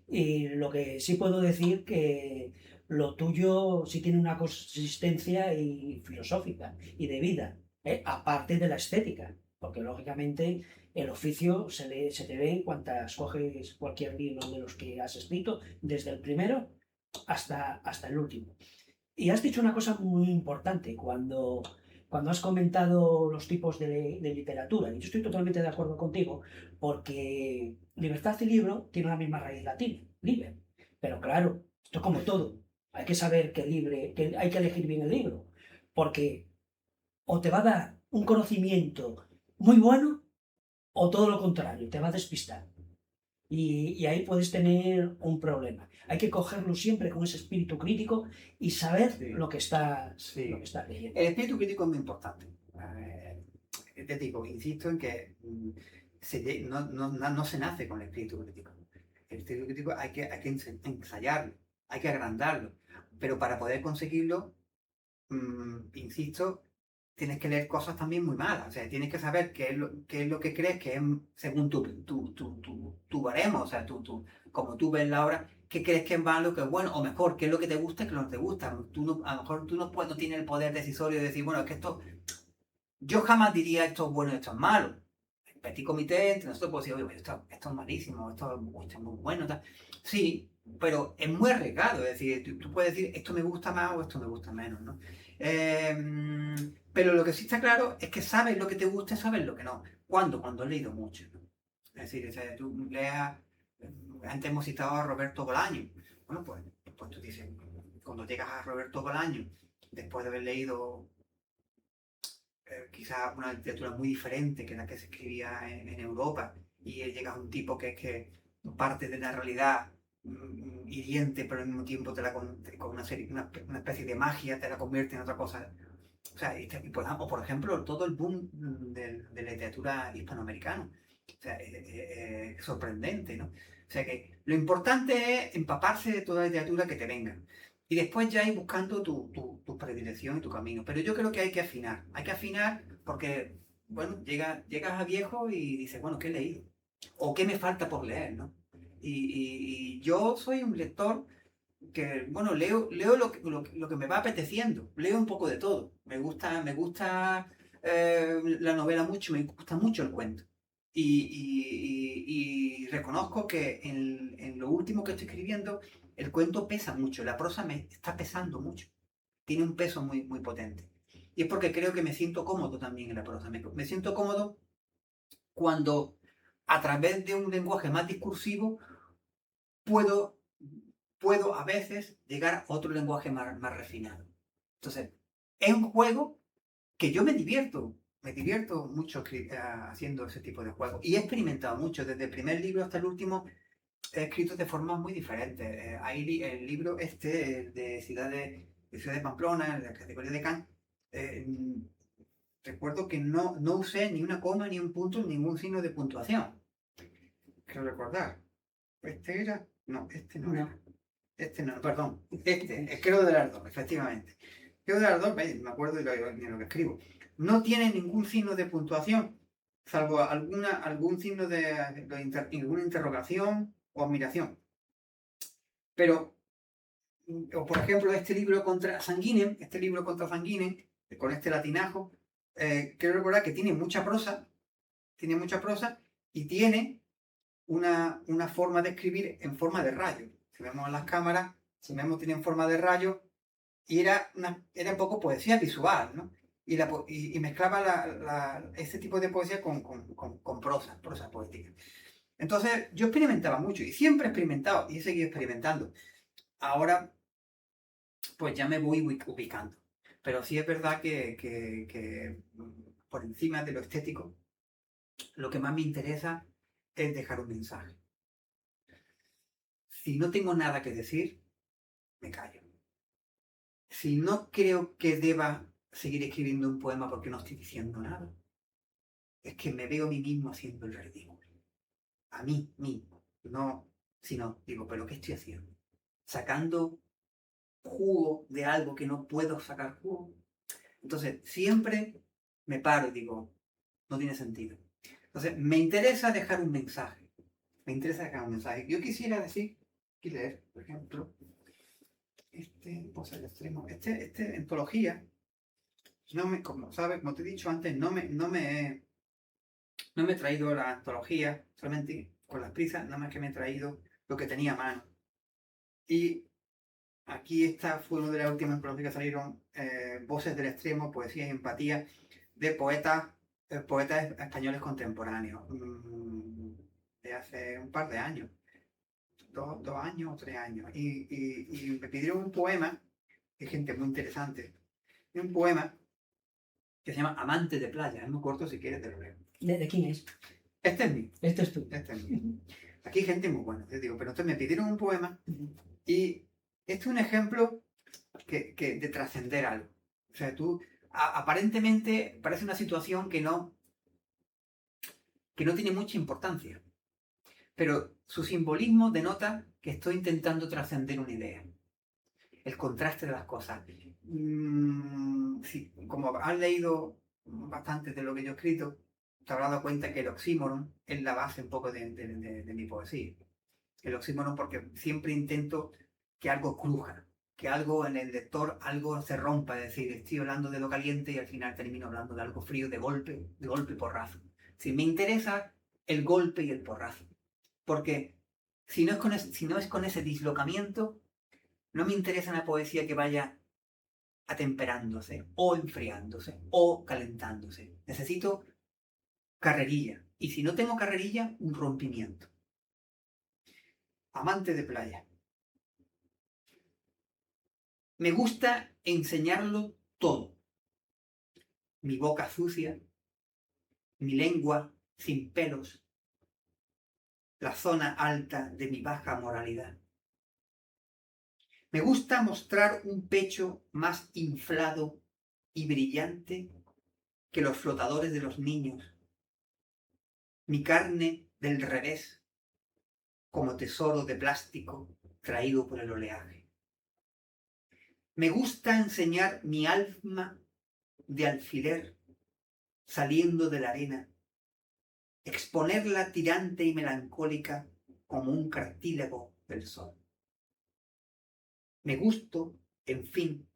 Y lo que sí puedo decir que lo tuyo sí tiene una consistencia y filosófica y de vida, aparte de la estética, porque lógicamente el oficio se te ve en cuantas coges cualquier libro de los que has escrito, desde el primero hasta el último. Y has dicho una cosa muy importante cuando has comentado los tipos de literatura. Y yo estoy totalmente de acuerdo contigo, porque libertad y libro tienen la misma raíz latina, liber. Pero claro, esto es como todo. Hay que saber que hay que elegir bien el libro, porque o te va a dar un conocimiento muy bueno, o todo lo contrario, te va a despistar. Y ahí puedes tener un problema. Hay que cogerlo siempre con ese espíritu crítico y saber lo que estás leyendo. El espíritu crítico es muy importante. Te digo, insisto en que no se nace con el espíritu crítico. El espíritu crítico hay que ensayarlo, hay que agrandarlo. Pero para poder conseguirlo, insisto, tienes que leer cosas también muy malas. O sea, tienes que saber qué es lo que crees que es según tu baremo, o sea, como tú ves la obra, qué crees que es malo, que es bueno, o mejor, qué es lo que te gusta y qué no te gusta. A lo mejor tú no tienes el poder decisorio de decir, bueno, es que esto, yo jamás diría esto es bueno y esto es malo. petit comité, entre nosotros podemos decir, oye, esto es malísimo, esto es muy bueno, tal. Sí, pero es muy arriesgado, es decir, tú puedes decir, esto me gusta más o esto me gusta menos, ¿no? Pero lo que sí está claro es que sabes lo que te gusta y sabes lo que no. ¿Cuándo? Cuando has leído mucho, ¿no? Es decir, o sea, tú leas, antes hemos citado a Roberto Bolaño. Bueno, pues tú dices, cuando llegas a Roberto Bolaño, después de haber leído quizás una literatura muy diferente que la que se escribía en Europa, y llegas a un tipo que es que parte de la realidad hiriente, pero al mismo tiempo con una especie de magia te la convierte en otra cosa. O sea, o por ejemplo, todo el boom de la literatura hispanoamericana. O sea, es sorprendente, ¿no? O sea que lo importante es empaparse de toda la literatura que te venga. Y después ya ir buscando tu predilección y tu camino. Pero yo creo que hay que afinar. Hay que afinar porque, bueno, llegas a viejo y dices, bueno, ¿qué he leído? ¿O qué me falta por leer, ¿no? Y yo soy un lector que, bueno, leo lo que me va apeteciendo. Leo un poco de todo. Me gusta la novela mucho, me gusta mucho el cuento. Y reconozco que en lo último que estoy escribiendo, el cuento pesa mucho, la prosa me está pesando mucho. Tiene un peso muy, muy potente. Y es porque creo que me siento cómodo también en la prosa. Me siento cómodo cuando a través de un lenguaje más discursivo puedo, puedo a veces llegar a otro lenguaje más refinado. Entonces, es un juego que yo me divierto mucho haciendo ese tipo de juegos. Y he experimentado mucho, desde el primer libro hasta el último, he escrito de formas muy diferentes. Hay el libro de Ciudad de Pamplona, en la categoría de Kant, recuerdo que no usé ni una coma, ni un punto, ningún signo de puntuación. Creo recordar. ¿Este era? No, este no era. Este no, perdón. Este, Creo de las dos, efectivamente. Creo de las dos, me acuerdo de lo que escribo. No tiene ningún signo de puntuación, salvo algún signo de alguna interrogación o admiración. Pero, o por ejemplo, este libro contra Sanguinen, con este latinajo, quiero recordar que tiene mucha prosa y tiene una forma de escribir en forma de rayo. Si vemos las cámaras, tiene en forma de rayo, y era un poco poesía visual, ¿no? Y mezclaba ese tipo de poesía con prosa poética. Entonces yo experimentaba mucho y siempre he experimentado y he seguido experimentando. Ahora pues ya me voy ubicando. Pero sí es verdad que por encima de lo estético, lo que más me interesa es dejar un mensaje. Si no tengo nada que decir, me callo. Si no creo que deba seguir escribiendo un poema porque no estoy diciendo nada, es que me veo a mí mismo haciendo el ridículo. A mí mismo. No, sino, digo, ¿pero qué estoy haciendo? Sacando jugo de algo que no puedo sacar jugo. Entonces, siempre me paro y digo, no tiene sentido. Entonces, me interesa dejar un mensaje. Yo quisiera decir y leer, por ejemplo, pues el extremo, antología, como sabes, como te he dicho antes, no me he traído la antología, solamente con las prisas, nada más que me he traído lo que tenía a mano. Y aquí esta fue una de las últimas antologías que salieron, Voces del Extremo, Poesía y Empatía, de poetas españoles contemporáneos, de hace un par de años, 2 años o 3 años. Y me pidieron un poema, de gente muy interesante, un poema que se llama Amante de Playa. No me acuerdo, si quieres te lo leo. ¿De quién es? Este es mío. Este es tú. Este es mío. Aquí hay gente muy buena, te digo, pero entonces me pidieron un poema y este es un ejemplo de trascender algo. O sea, aparentemente parece una situación que no tiene mucha importancia, pero su simbolismo denota que estoy intentando trascender una idea. El contraste de las cosas. Sí, como has leído bastante de lo que yo he escrito, te habrás dado cuenta que el oxímoron es la base un poco de mi poesía. El oxímoron porque siempre intento que algo cruja, que algo en el lector, algo se rompa, es decir, estoy hablando de lo caliente y al final termino hablando de algo frío de golpe y porrazo. Si me interesa el golpe y el porrazo. Porque si no es con ese dislocamiento, no me interesa una poesía que vaya atemperándose, o enfriándose, o calentándose. Necesito carrerilla. Y si no tengo carrerilla, un rompimiento. Amante de playa. Me gusta enseñarlo todo. Mi boca sucia, mi lengua sin pelos, la zona alta de mi baja moralidad. Me gusta mostrar un pecho más inflado y brillante que los flotadores de los niños. Mi carne del revés, como tesoro de plástico traído por el oleaje. Me gusta enseñar mi alma de alfiler saliendo de la arena, exponerla tirante y melancólica como un cartílago del sol. Me gusto, en fin,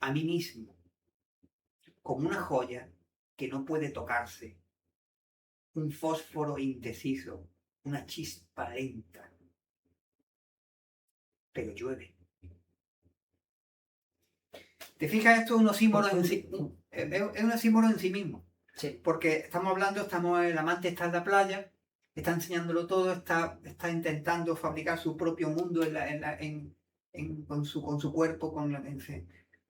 a mí mismo, como una joya que no puede tocarse, un fósforo indeciso, una chispa lenta. Pero llueve. ¿Te fijas? Esto es un oxímoron en sí, es un oxímoron en sí mismo. Sí. Porque estamos hablando, el amante está en la playa, está enseñándolo todo, está intentando fabricar su propio mundo con su cuerpo,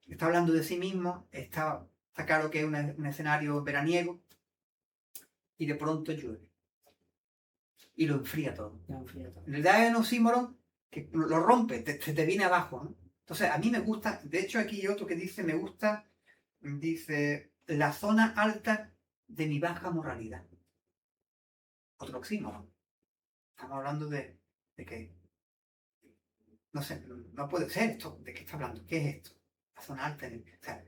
está hablando de sí mismo, está claro que es un escenario veraniego, y de pronto llueve. Y lo enfría todo. En realidad es un oxímoron que lo rompe, te viene abajo, ¿no? Entonces, a mí me gusta, de hecho aquí hay otro que dice, dice, la zona alta de mi baja moralidad. Otro oxímoron. Estamos hablando de que, no sé, no puede ser esto. ¿De qué está hablando? ¿Qué es esto? La zona alta. O sea,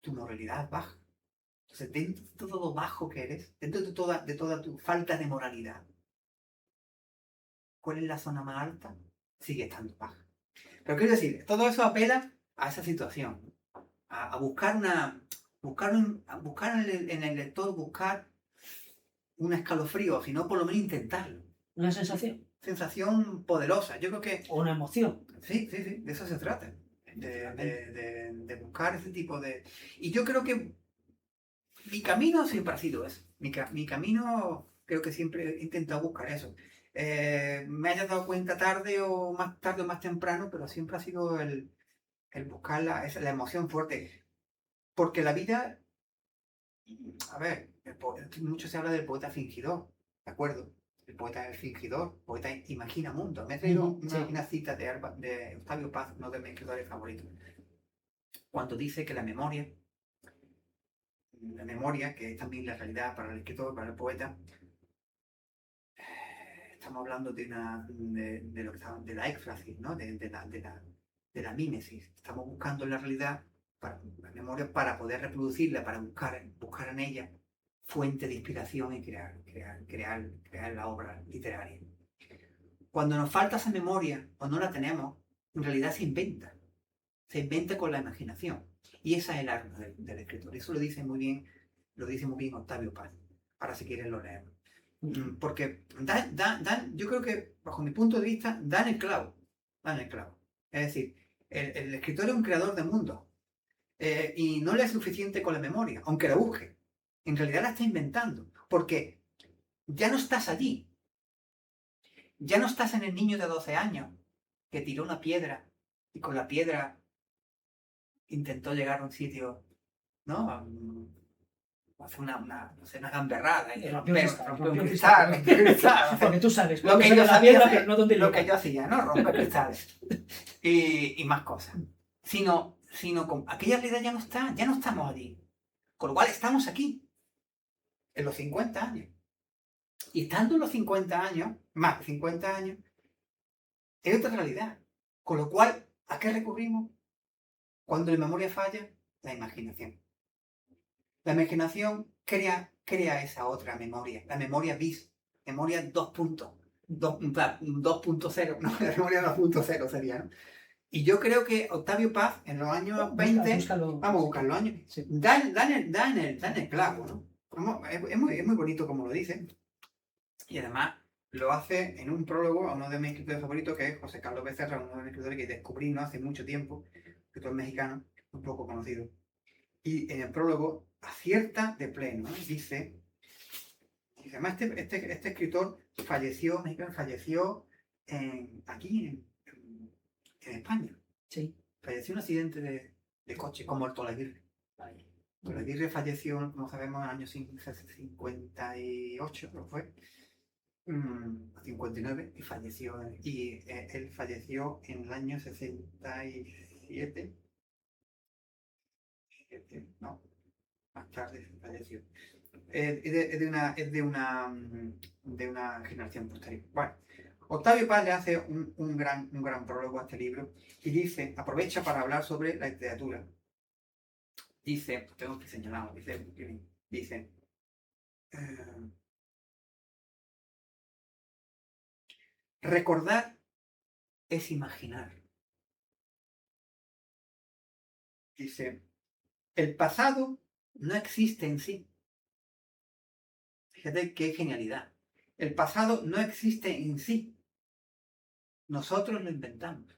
tu moralidad es baja. Entonces, dentro de todo lo bajo que eres, dentro de toda tu falta de moralidad, ¿cuál es la zona más alta? Sigue estando baja. Pero quiero decir, todo eso apela a esa situación, a buscar en el lector, buscar un escalofrío, sino por lo menos intentarlo. Una sensación. Sensación poderosa. Yo creo que... O una emoción. Sí, de eso se trata. De buscar ese tipo de... Y yo creo que mi camino siempre ha sido eso. Mi camino creo que siempre he intentado buscar eso. Me haya dado cuenta tarde o más temprano, pero siempre ha sido el buscar la emoción fuerte. Porque la vida... A ver, mucho se habla del poeta fingidor, ¿de acuerdo? El poeta es fingidor, el poeta imagina mundos. Me he traído una cita de Octavio Paz, uno de mis escritores favoritos, cuando dice que la memoria, que es también la realidad para el escritor, para el poeta, estamos hablando de la éfrasis, ¿no? de la mímesis. Estamos buscando la realidad, la memoria, para poder reproducirla, para buscar en ella fuente de inspiración y crear la obra literaria. Cuando nos falta esa memoria o no la tenemos, en realidad se inventa con la imaginación. Y esa es el arma del escritor. Eso lo dice muy bien Octavio Paz. Ahora si quieren lo leemos. Porque yo creo que, bajo mi punto de vista, dan el clavo. Es decir, el escritor es un creador de mundos. Y no le es suficiente con la memoria, aunque la busque. En realidad la está inventando, porque ya no estás allí. Ya no estás en el niño de 12 años que tiró una piedra y con la piedra intentó llegar a un sitio, ¿no? Hacer una gamberrada. Rompió un cristal. Porque tú sabes, lo que yo sabía, pero no dónde lo que yo hacía, ¿no? Romper cristales. y más cosas. Sino con aquella realidad ya no estamos allí. Con lo cual estamos aquí, en los 50 años. Y estando en los 50 años, más de 50 años, es otra realidad. Con lo cual, ¿a qué recurrimos? Cuando la memoria falla, la imaginación. La imaginación crea esa otra memoria, la memoria bis, memoria 2.0, ¿no? La memoria 2.0 sería, ¿no? Y yo creo que Octavio Paz, en los años 20, vamos a buscar los años, sí, da en el clavo, ¿no? Es muy bonito como lo dice. Y además lo hace en un prólogo a uno de mis escritores favoritos, que es José Carlos Becerra, uno de mis escritores que descubrí no hace mucho tiempo, escritor mexicano, un poco conocido. Y en el prólogo acierta de pleno, ¿eh? Dice, además este escritor falleció, mexicano, falleció aquí en España. Sí. Falleció en un accidente de coche, como el Tolaguirre. Vale. Tolaguirre falleció, como sabemos, en el año 58, creo que fue. 59 y falleció. Y él falleció en el año 67. No, más tarde falleció. Es de una generación posterior. Bueno, Octavio Paz le hace un gran prólogo a este libro y dice, aprovecha para hablar sobre la literatura. Dice, tengo que señalarlo, dice recordar es imaginar. Dice, el pasado no existe en sí. Fíjate qué genialidad. El pasado no existe en sí. Nosotros lo inventamos.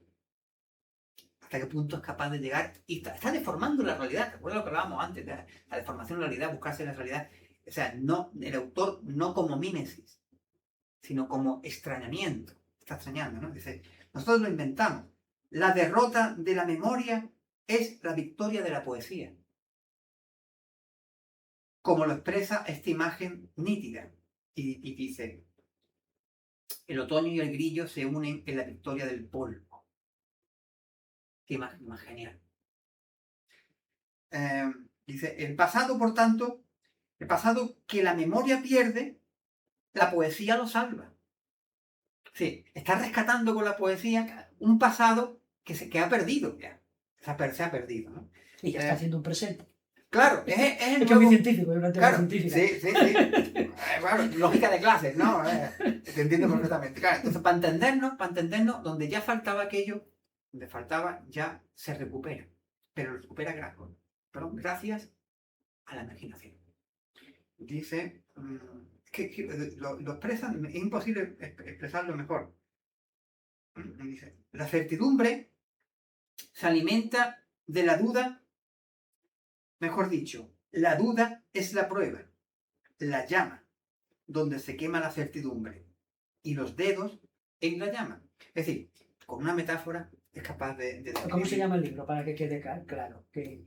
¿Hasta qué punto es capaz de llegar? Y está deformando la realidad. ¿Te acuerdas lo que hablábamos antes? De la deformación de la realidad, buscarse la realidad. O sea, no, el autor no como mímesis, sino como extrañamiento. Está extrañando, ¿no? Dice, nosotros lo inventamos. La derrota de la memoria es la victoria de la poesía. Como lo expresa esta imagen nítida. Y dice, el otoño y el grillo se unen en la victoria del polvo. Qué imagen más genial. Dice, el pasado, por tanto, el pasado que la memoria pierde, la poesía lo salva. Sí, está rescatando con la poesía un pasado que ha perdido ya. Se ha perdido, ¿no? Y ya está haciendo un presente. Claro, es el Es nuevo... muy científico, es una teoría Claro, científica. sí. Bueno, lógica de clases, ¿no? Te entiendo perfectamente. Claro, entonces para entendernos, donde ya faltaba aquello, donde faltaba, ya se recupera. Pero lo recupera gracias a la imaginación. Dice, que lo expresan, es imposible expresarlo mejor. Dice, la certidumbre se alimenta de la duda, mejor dicho, la duda es la prueba, la llama, donde se quema la certidumbre, y los dedos en la llama. Es decir, con una metáfora es capaz de ¿Cómo se llama el libro? Para que quede claro. Que...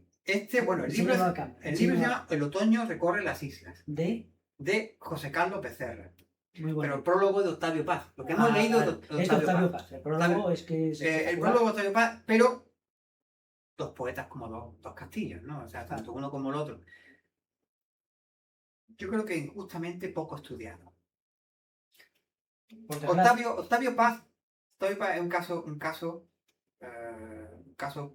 Bueno, el libro se llama El otoño recorre las islas. De José Carlos Becerra. Muy bueno. Pero el prólogo de Octavio Paz. Lo que hemos leído es de Octavio Paz. El prólogo es que... el prólogo de Octavio Paz, pero dos poetas como dos castillos, ¿no? O sea, tanto uno como el otro. Yo creo que injustamente poco estudiado. Octavio Paz es un caso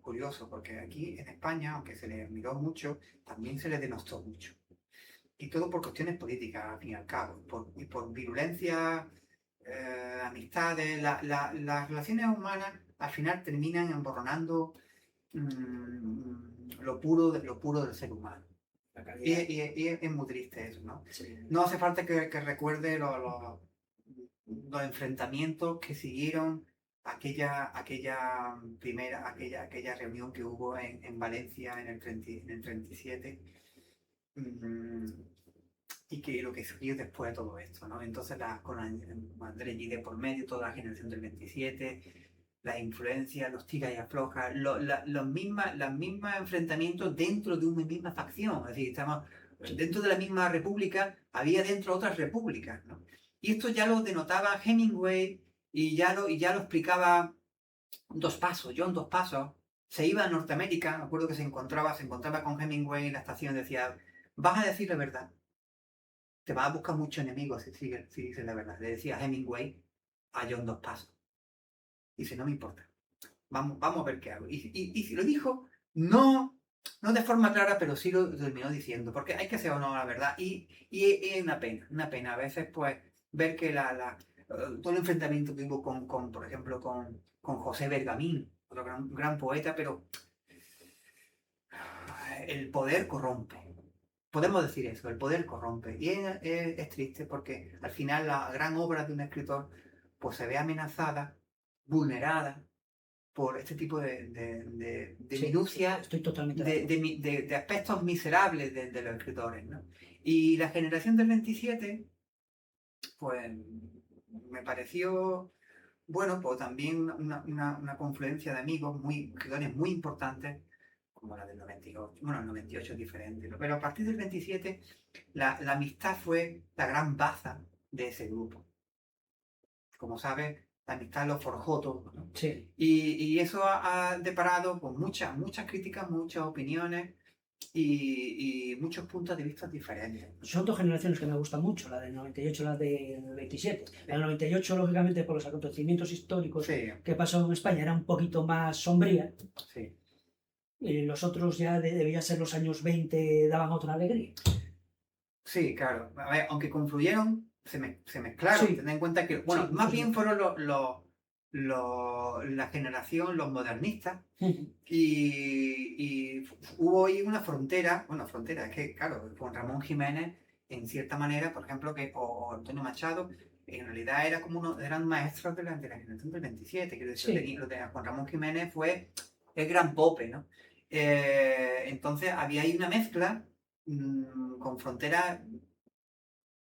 curioso, porque aquí en España, aunque se le admiró mucho, también se le denostó mucho. Y todo por cuestiones políticas, al fin y al cabo, y por virulencia, amistades. Las relaciones humanas al final terminan emborronando lo puro del ser humano. Y es muy triste eso, ¿no? Sí. No hace falta que recuerde los enfrentamientos que siguieron aquella reunión que hubo en Valencia en el 37. Y que lo que surgió después de todo esto, ¿no? Entonces, con Andrés Gide por medio, toda la generación del 27, las influencias, los tiras y aflojas, los mismos enfrentamientos dentro de una misma facción. Es decir, estamos dentro de la misma república, había dentro otras repúblicas, ¿no? Y esto ya lo denotaba Hemingway y ya lo explicaba John Dos Pasos. Se iba a Norteamérica, me acuerdo que se encontraba con Hemingway en la estación y decía, vas a decir la verdad. Te vas a buscar muchos enemigos si dices la verdad. Le decía Hemingway a John Dos Pasos. Dice, no me importa. Vamos a ver qué hago. Y lo dijo, no de forma clara, pero sí lo terminó diciendo, porque hay que hacer honor a la verdad. Y es una pena. A veces, pues, ver que todo el enfrentamiento que hubo por ejemplo, con José Bergamín, otro gran poeta, pero el poder corrompe. podemos decir eso, el poder corrompe. Y es triste porque al final la gran obra de un escritor pues se ve amenazada, vulnerada por este tipo de Sí, minucias, estoy totalmente de acuerdo. de aspectos miserables de los escritores, ¿no? Y la generación del 27, pues me pareció, bueno, pues también una confluencia de amigos, escritores muy importantes, como la del 98. Bueno, el 98 es diferente, ¿no? Pero a partir del 27, la amistad fue la gran baza de ese grupo. Como sabes, la amistad lo forjó todo, ¿no? Sí. Y eso ha deparado con muchas críticas, muchas opiniones y muchos puntos de vista diferentes. Son dos generaciones que me gustan mucho, la del 98 y la del 27. Sí. La del 98, lógicamente, por los acontecimientos históricos Sí, que pasó en España, era un poquito más sombría. sí. Los otros ya debía ser los años 20, daban otra alegría. Sí, claro. A ver, aunque confluyeron, se mezclaron. Sí. Ten en cuenta que, bueno, Sí, más sí. bien fueron la generación, los modernistas, Ujú. y hubo ahí una frontera, bueno, frontera, es que, claro, con Ramón Jiménez, en cierta manera, por ejemplo, o Antonio Machado, en realidad eran maestros de la generación del 27, quiero decir, Sí. Juan Ramón Jiménez fue el gran pope, ¿no? Entonces había ahí una mezcla con fronteras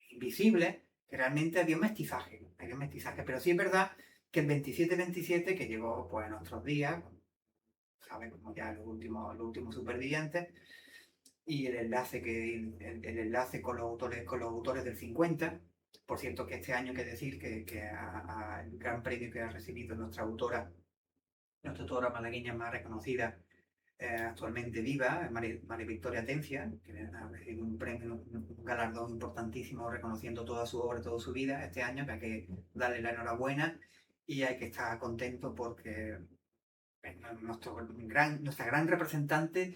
invisibles, que realmente había un mestizaje, pero sí es verdad que el 27-27, que llegó pues a nuestros días, saben, como ya los últimos supervivientes, y el enlace con los autores del 50. Por cierto, que este año hay que decir que el gran premio que ha recibido nuestra autora malagueña más reconocida, actualmente viva, María Victoria Atencia, que ha recibido un premio, un galardón importantísimo reconociendo toda su obra, toda su vida este año, que hay que darle la enhorabuena y hay que estar contento porque nuestra gran representante.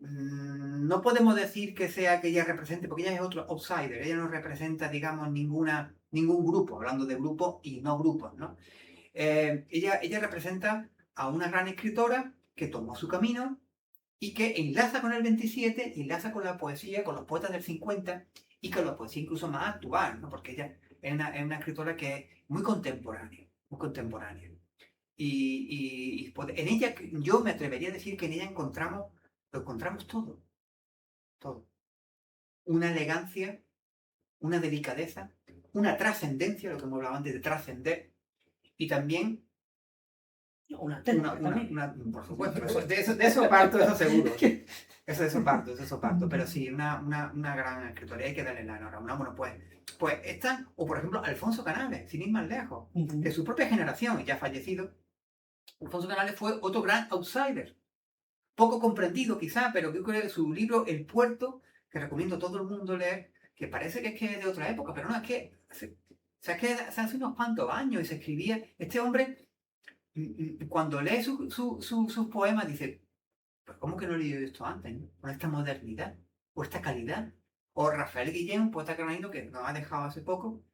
No podemos decir que sea que ella represente, porque ella es otro outsider, ella no representa, digamos, ningún grupo, hablando de grupos y no grupos, ¿no? Ella representa a una gran escritora que tomó su camino y que enlaza con el 27, enlaza con la poesía, con los poetas del 50 y con la poesía incluso más actual, ¿no? Porque ella es una escritora que es muy contemporánea, muy contemporánea. Y pues, en ella, yo me atrevería a decir que en ella lo encontramos todo, todo. Una elegancia, una delicadeza, una trascendencia, lo que hemos hablado antes de trascender, y también Una técnica también. por supuesto, de eso parto, eso seguro. Eso parto, pero sí, una gran escritora, hay que darle la enhorabuena. Bueno, pues están, o por ejemplo, Alfonso Canales, sin ir más lejos, Ujú. de su propia generación, ya fallecido. Alfonso Canales fue otro gran outsider, poco comprendido quizá, pero yo creo que su libro El Puerto, que recomiendo a todo el mundo leer, que parece que es de otra época, pero no, es que se hace unos cuantos años y se escribía, este hombre, cuando lee sus poemas, dice, pues ¿cómo que no he leído esto antes, no? Con esta modernidad, o esta calidad. O Rafael Guillén, un poeta granadino que nos ha dejado hace poco,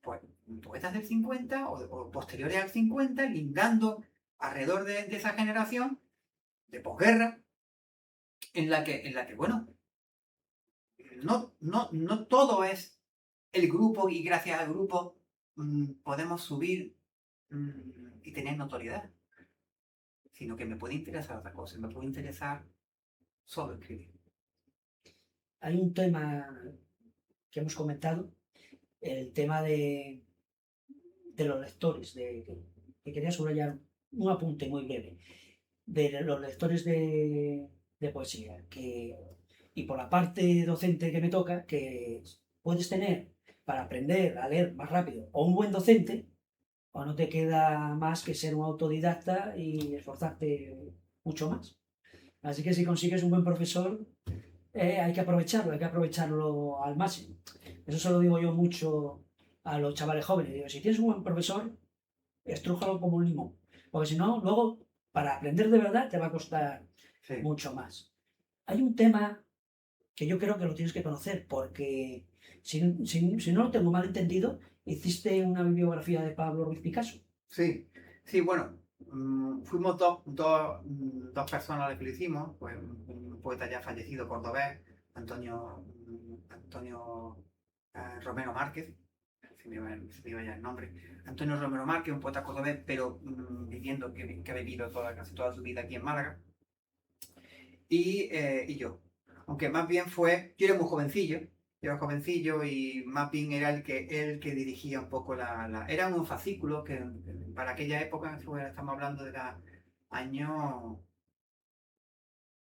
pues poetas del 50 o posteriores al 50, lindando alrededor de esa generación de posguerra, en la que bueno, no todo es el grupo y gracias al grupo podemos subir y tener notoriedad, sino que me puede interesar otra cosa, me puede interesar solo escribir. Hay un tema que hemos comentado, el tema de los lectores, que quería subrayar un apunte muy breve, de los lectores de poesía, y por la parte docente que me toca, que puedes tener para aprender a leer más rápido o un buen docente, o no te queda más que ser un autodidacta y esforzarte mucho más. Así que si consigues un buen profesor, hay que aprovecharlo al máximo. Eso se lo digo yo mucho a los chavales jóvenes. Digo, si tienes un buen profesor, estrújalo como un limón. Porque si no, luego, para aprender de verdad, te va a costar Sí. mucho más. Hay un tema que yo creo que lo tienes que conocer, porque si no lo tengo mal entendido, hiciste una bibliografía de Pablo Ruiz Picasso. Sí, bueno, fuimos dos personas las que lo hicimos, pues un poeta ya fallecido cordobés, Antonio Romero Márquez, se me iba ya el nombre, Antonio Romero Márquez, un poeta cordobés, pero viviendo, que ha vivido casi toda su vida aquí en Málaga, y yo. Aunque más bien yo era muy jovencillo, y más bien era el que dirigía un poco Era un fascículo que para aquella época, estamos hablando de los años,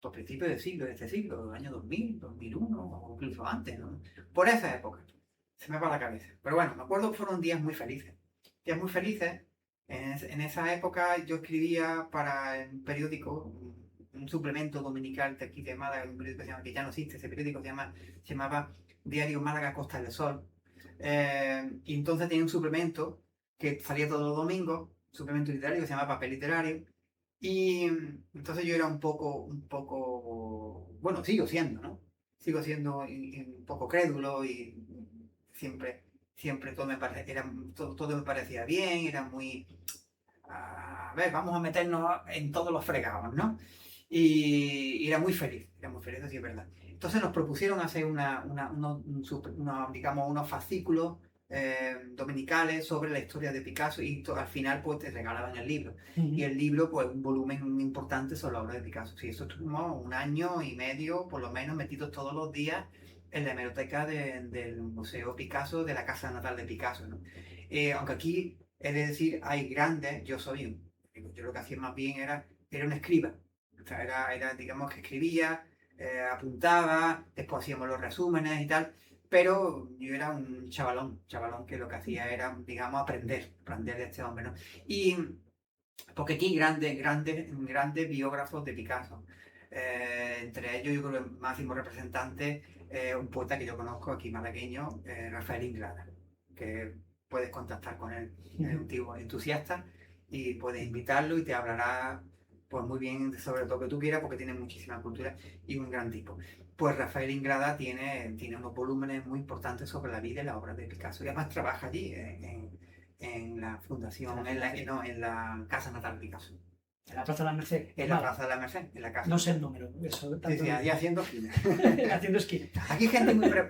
pues principios de este siglo, año 2000, 2001 o incluso antes, ¿no? Por esa época, se me va la cabeza. Pero bueno, me acuerdo que fueron días muy felices. Días muy felices. En esa época yo escribía para un periódico, un suplemento dominical de aquí de Málaga, un periódico que ya no existe, ese periódico se llamaba Diario Málaga Costa del Sol. Y entonces tenía un suplemento que salía todos los domingos, un suplemento literario que se llama Papel Literario. Y entonces yo era un poco, bueno, sigo siendo, ¿no? Sigo siendo un poco crédulo y siempre todo me parecía bien, era muy, a ver, vamos a meternos en todos los fregados, ¿no? Y era muy feliz, eso sí es verdad. Entonces nos propusieron hacer digamos, unos fascículos dominicales sobre la historia de Picasso y al final pues te regalaban el libro. Y el libro, pues un volumen importante sobre la obra de Picasso. Sí, eso estuvimos 1 año y medio, por lo menos, metidos todos los días en la hemeroteca del Museo Picasso, de la casa natal de Picasso, ¿no? Aunque aquí, es decir, hay grandes, yo lo que hacía más bien era un escriba. O sea, digamos que escribía, apuntaba, después hacíamos los resúmenes y tal, pero yo era un chavalón que lo que hacía era, digamos, aprender de este hombre, ¿no? Y porque aquí hay grandes biógrafos de Picasso. Entre ellos, yo creo que el máximo representante, un poeta que yo conozco aquí malagueño, Rafael Inglada, que puedes contactar con él, es un tío entusiasta y puedes invitarlo y te hablará pues muy bien sobre todo lo que tú quieras porque tiene muchísima cultura y un gran tipo. Pues Rafael Inglada tiene unos volúmenes muy importantes sobre la vida y la obra de Picasso y además trabaja allí en la fundación, en la casa natal de Picasso. En la Plaza de la Merced. En la Plaza de la Merced, en la casa. No sé el número. Eso, sí, ahí haciendo esquina. Haciendo esquina. Aquí hay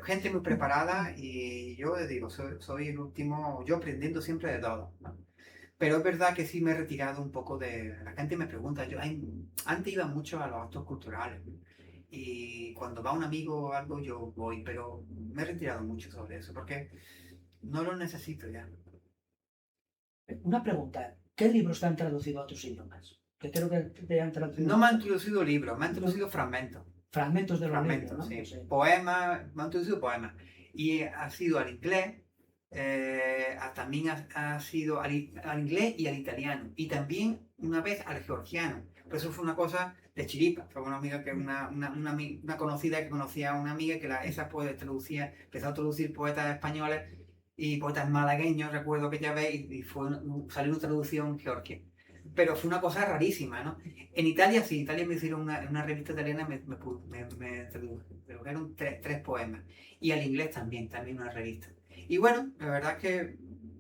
gente muy preparada y yo digo, soy el último, yo aprendiendo siempre de todo, ¿no? Pero es verdad que sí me he retirado un poco de... La gente me pregunta, antes iba mucho a los actos culturales, ¿no? Y cuando va un amigo o algo yo voy, pero me he retirado mucho sobre eso porque no lo necesito ya. Una pregunta, ¿qué libros te han traducido a otros idiomas? Que creo que te han traducido... No me han traducido libros, me han traducido fragmentos. Fragmentos de los Fragmentos, libros, ¿no? sí. No sé. Poemas, me han traducido poemas. Y ha sido al inglés, también ha sido al inglés y al italiano. Y también una vez al georgiano. Pero eso fue una cosa de chiripa. Fue una amiga una conocida que conocía a una amiga que esa pues empezó a traducir poetas españoles y poetas malagueños, recuerdo que ya veis, y salió una traducción georgia. Pero fue una cosa rarísima, ¿no? En Italia sí, en Italia me hicieron una revista italiana, me tradujeron tres poemas. Y al inglés también una revista. Y bueno, la verdad es que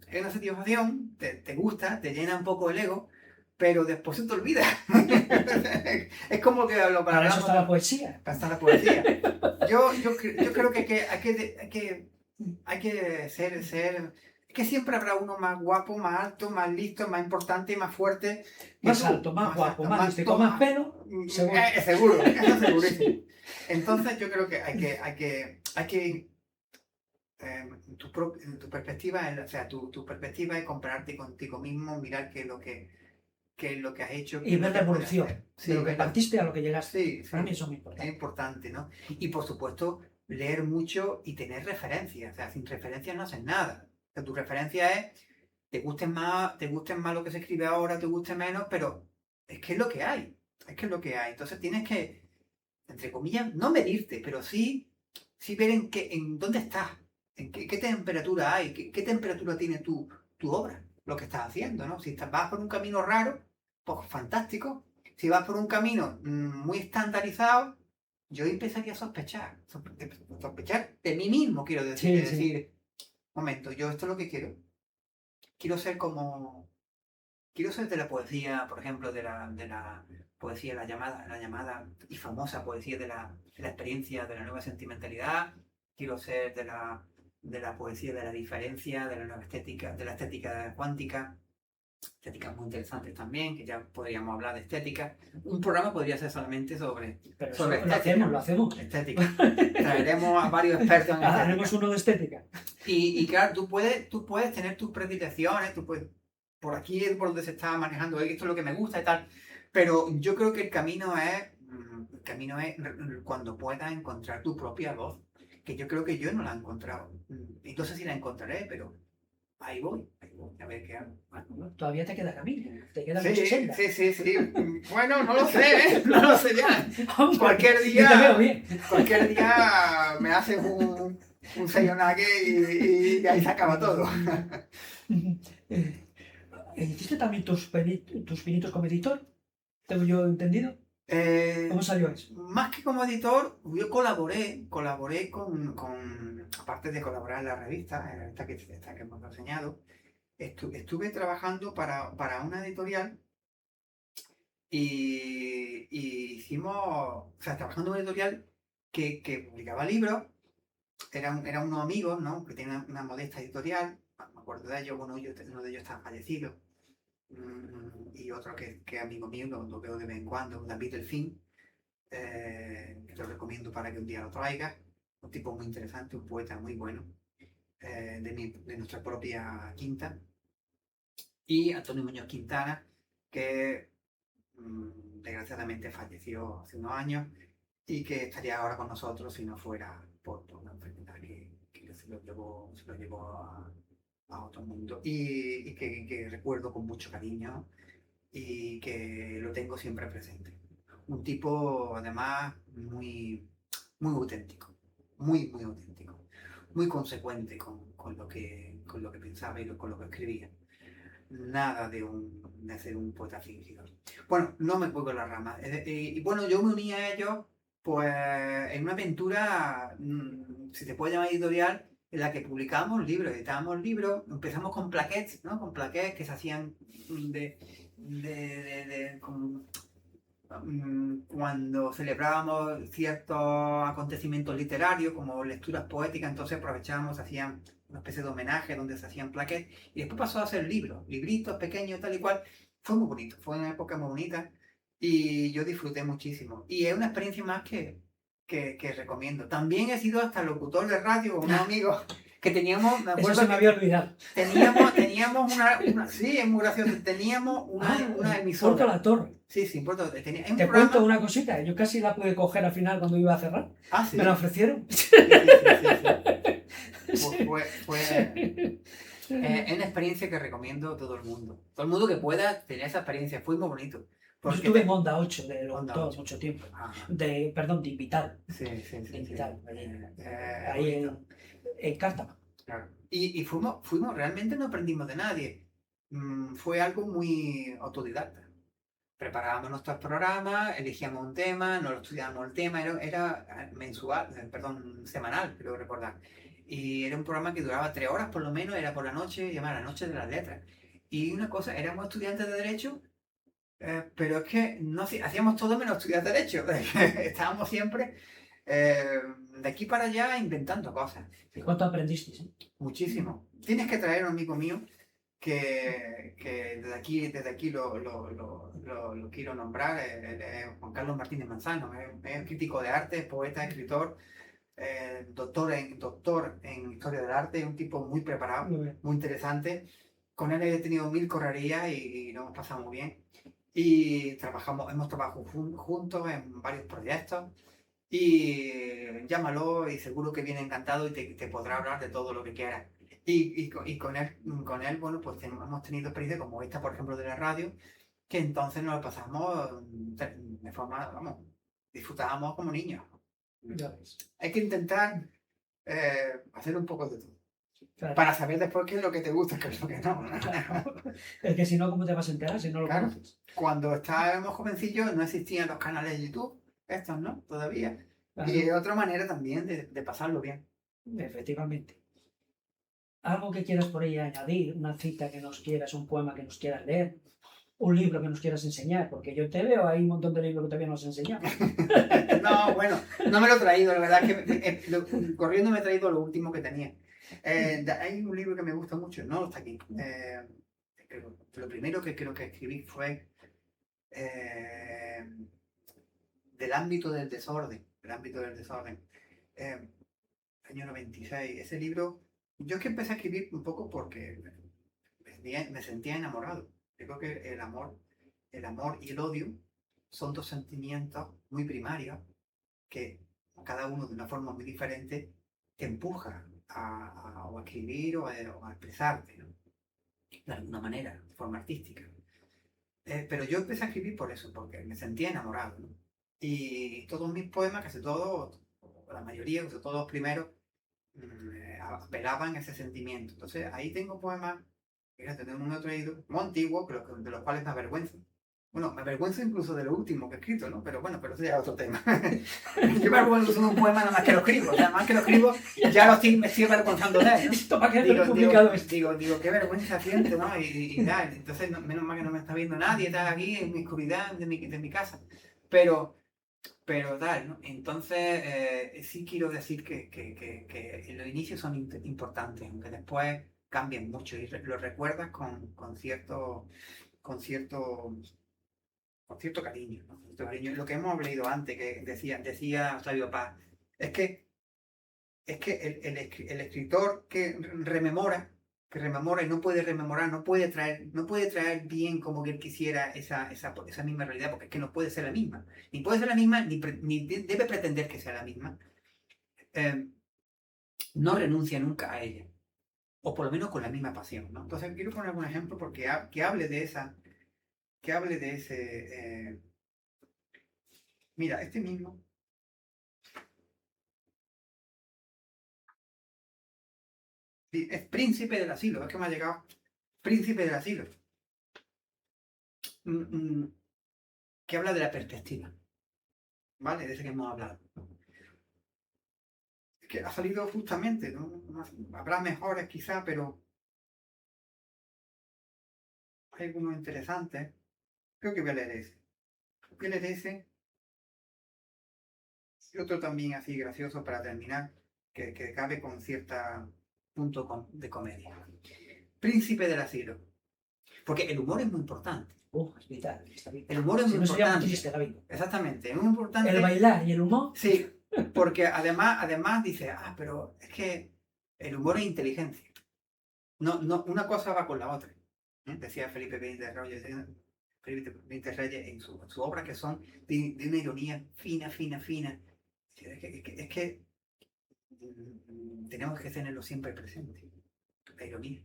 es una satisfacción, te gusta, te llena un poco el ego, pero después se te olvida. Es como que lo para eso está la poesía. Para estar la poesía. Yo creo que hay que ser... Es que siempre habrá uno más guapo, más alto, más listo, más importante, más fuerte. Más alto, más guapo, más listo, con más pelo. Seguro, eso es segurísimo. Entonces yo creo que hay que tu perspectiva, o sea, tu perspectiva es compararte contigo mismo, mirar qué es lo que has hecho. Y ver la evolución, sí, de lo que partiste a lo que llegaste. Sí, para mí eso es muy importante. Es importante, ¿no? Y por supuesto, leer mucho y tener referencias. O sea, sin referencias no haces nada. O sea, tu referencia es, te guste más lo que se escribe ahora, te guste menos, pero es que es lo que hay. Entonces tienes que, entre comillas, no medirte, pero sí ver en dónde estás, en qué temperatura hay, qué temperatura tiene tu obra, lo que estás haciendo, ¿no? Si vas por un camino raro, pues fantástico. Si vas por un camino muy estandarizado, yo empezaría a sospechar de mí mismo, quiero decir. Decir, momento, yo esto es lo que quiero. Quiero ser como quiero ser de la poesía, por ejemplo, de la poesía, la llamada y famosa poesía de la experiencia, de la nueva sentimentalidad. Quiero ser de la poesía de la diferencia, de la nueva estética, de la estética cuántica. Estéticas muy interesantes también, que ya podríamos hablar de estética. Un programa podría ser solamente sobre, Pero sobre eso lo hacemos. estética. Traeremos a varios expertos en Haremos estética. uno de estética. Y claro, tú puedes tener tus predilecciones, tú puedes, por aquí es por donde se está manejando, esto es lo que me gusta y tal. Pero yo creo que el camino es cuando puedas encontrar tu propia voz, que yo creo que yo no la he encontrado. Y no sé si la encontraré, pero ahí voy, a ver qué hago. Bueno, todavía te queda camino, te queda Sí, mucha senda. sí. Bueno, no lo sé, ¿eh? No lo sé ya. Hombre, Cualquier yo te veo día, bien. cualquier día me haces un sayonage y ahí se acaba todo. ¿Hiciste también tus pinitos como editor? ¿Tengo yo entendido? ¿Cómo salió eso? Más que como editor, yo colaboré aparte de colaborar en la revista, esta que hemos enseñado, estuve trabajando para una editorial y hicimos, o sea, trabajando en una editorial que publicaba libros. Eran unos amigos, ¿no? Que tienen una modesta editorial, me acuerdo de ellos, uno de ellos está fallecido, y otro que es amigo mío, lo veo de vez en cuando, David Delfín, que te lo recomiendo para que un día lo traigas, un tipo muy interesante, un poeta muy bueno, de nuestra propia quinta, y Antonio Muñoz Quintana, que desgraciadamente falleció hace unos años y que estaría ahora con nosotros si no fuera por una enfermedad que se lo llevó a otro mundo y que recuerdo con mucho cariño y que lo tengo siempre presente. Un tipo además muy auténtico, muy auténtico, muy consecuente con lo que pensaba y con lo que escribía. Nada de ser un poeta fingido. Bueno, no me cuelgo la rama. Y bueno, yo me uní a ellos pues en una aventura, si se puede llamar editorial, en la que publicábamos libros, editábamos libros, empezamos con plaquettes, ¿no? Con plaquettes que se hacían cuando celebrábamos ciertos acontecimientos literarios, como lecturas poéticas, entonces aprovechábamos, hacían una especie de homenaje donde se hacían plaquettes, y después pasó a ser libros, libritos pequeños, tal y cual. Fue muy bonito, fue una época muy bonita, y yo disfruté muchísimo. Y es una experiencia más que recomiendo. También he sido hasta locutor de radio con unos amigos que teníamos, me Eso acuerdo se me había olvidado. teníamos sí, es muy gracioso, teníamos una Porto emisora. la Torre. Sí, importa. Es un Te programa. cuento una cosita, yo casi la pude coger al final cuando iba a cerrar. Ah, sí. Me la ofrecieron. Sí. Sí. Es una experiencia que recomiendo a todo el mundo. Todo el mundo que pueda tener esa experiencia. Fue muy bonito. Yo estuve en Onda 8 de locutor mucho tiempo. Ajá. Perdón, de invitado. Sí. De invitado. Ahí En Cártama. Claro. Y fuimos, realmente no aprendimos de nadie. Fue algo muy autodidacta. Preparábamos nuestros programas, elegíamos un tema, nos lo estudiábamos el tema, era mensual, semanal, creo recordar. Y era un programa que duraba 3 horas por lo menos, era por la noche, llamaba La Noche de las Letras. Y una cosa, éramos estudiantes de Derecho, pero es que no hacíamos todo menos estudiar Derecho. Estábamos siempre de aquí para allá inventando cosas. ¿Y cuánto aprendisteis? Muchísimo. Tienes que traer a un amigo mío que desde aquí lo quiero nombrar, Juan Carlos Martínez Manzano. Es crítico de arte, poeta, escritor, doctor en historia del arte, un tipo muy preparado, muy interesante. Con él he tenido 1000 correrías y nos hemos pasado muy bien. Y hemos trabajado juntos en varios proyectos. Y llámalo y seguro que viene encantado y te podrá hablar de todo lo que quieras. Y con él, bueno, pues hemos tenido experiencias como esta, por ejemplo, de la radio, que entonces nos lo pasamos de forma, vamos, disfrutábamos como niños. Ya ves. Hay que intentar hacer un poco de todo. Claro. Para saber después qué es lo que te gusta y qué es lo que no. Claro. Es que si no, ¿cómo te vas a enterar si no lo conoces? Cuando estábamos jovencillos no existían los canales de YouTube, estos, ¿no? Todavía. Claro. Y es otra manera también de pasarlo bien. Efectivamente. ¿Algo que quieras por ahí añadir? ¿Una cita que nos quieras, un poema que nos quieras leer? un libro que nos quieras enseñar, porque yo te veo, hay un montón de libros que todavía no has enseñado. No, bueno, no me lo he traído, la verdad es que corriendo me he traído lo último que tenía. Hay un libro que me gusta mucho, no está aquí. Lo primero que creo que escribí fue del ámbito del desorden, eh, año 96. Ese libro, yo es que empecé a escribir un poco porque me sentía enamorado. Yo creo que el amor y el odio son dos sentimientos muy primarios que cada uno de una forma muy diferente te empuja o a escribir o a expresarte, ¿no? De alguna manera, de forma artística. Pero yo empecé a escribir por eso, porque me sentía enamorado, ¿no? Y todos mis poemas, casi todos, o la mayoría, casi todos los primeros, apelaban a ese sentimiento. Entonces ahí tengo poemas, fíjate, tengo uno traído, muy antiguo, pero de los cuales me avergüenzo. Bueno, me avergüenzo incluso de lo último que he escrito, ¿no? Pero bueno, pero eso ya es otro tema. Yo me avergüenzo de un poema nada más que lo escribo. O sea, más que lo escribo, ya me estoy avergonzando de él, ¿no? Esto para que no publicado esto. Digo, qué vergüenza siento, ¿no? Y tal. Entonces, menos mal que no me está viendo nadie, está aquí en mi oscuridad de mi casa. Pero tal, ¿no? Entonces, sí quiero decir que los inicios son importantes, aunque después cambien mucho y lo recuerdas con cierto cariño, ¿no? Cierto cariño. Lo que hemos leído antes, que decía Octavio Paz, es que el escritor que rememora y no puede rememorar, no puede traer bien como que él quisiera esa misma realidad, porque es que no puede ser la misma. Ni puede ser la misma, ni debe pretender que sea la misma. No renuncia nunca a ella, o por lo menos con la misma pasión, ¿no? Entonces quiero poner algún ejemplo porque que hable de ese... mira, este mismo. Sí, es Príncipe del Asilo, es que me ha llegado Príncipe del Asilo. Que habla de la perspectiva, ¿vale? De ese que hemos hablado. Es que ha salido justamente, ¿no? Habrá mejores quizá, pero hay algunos interesantes. Creo que voy a leer ese. Voy a leer ese. Y otro también así gracioso para terminar, que cabe con cierta punto de comedia. Príncipe del Asilo. Porque el humor es muy importante. Es vital, está bien. El humor es muy no sería importante. muy triste la vida. Exactamente, es muy importante. El bailar y el humor. Sí, porque además dice, pero es que el humor es inteligencia. No, una cosa va con la otra. Decía Felipe Benítez Reyes en su obra, que son de una ironía fina. Es que tenemos que tenerlo siempre presente. La ironía.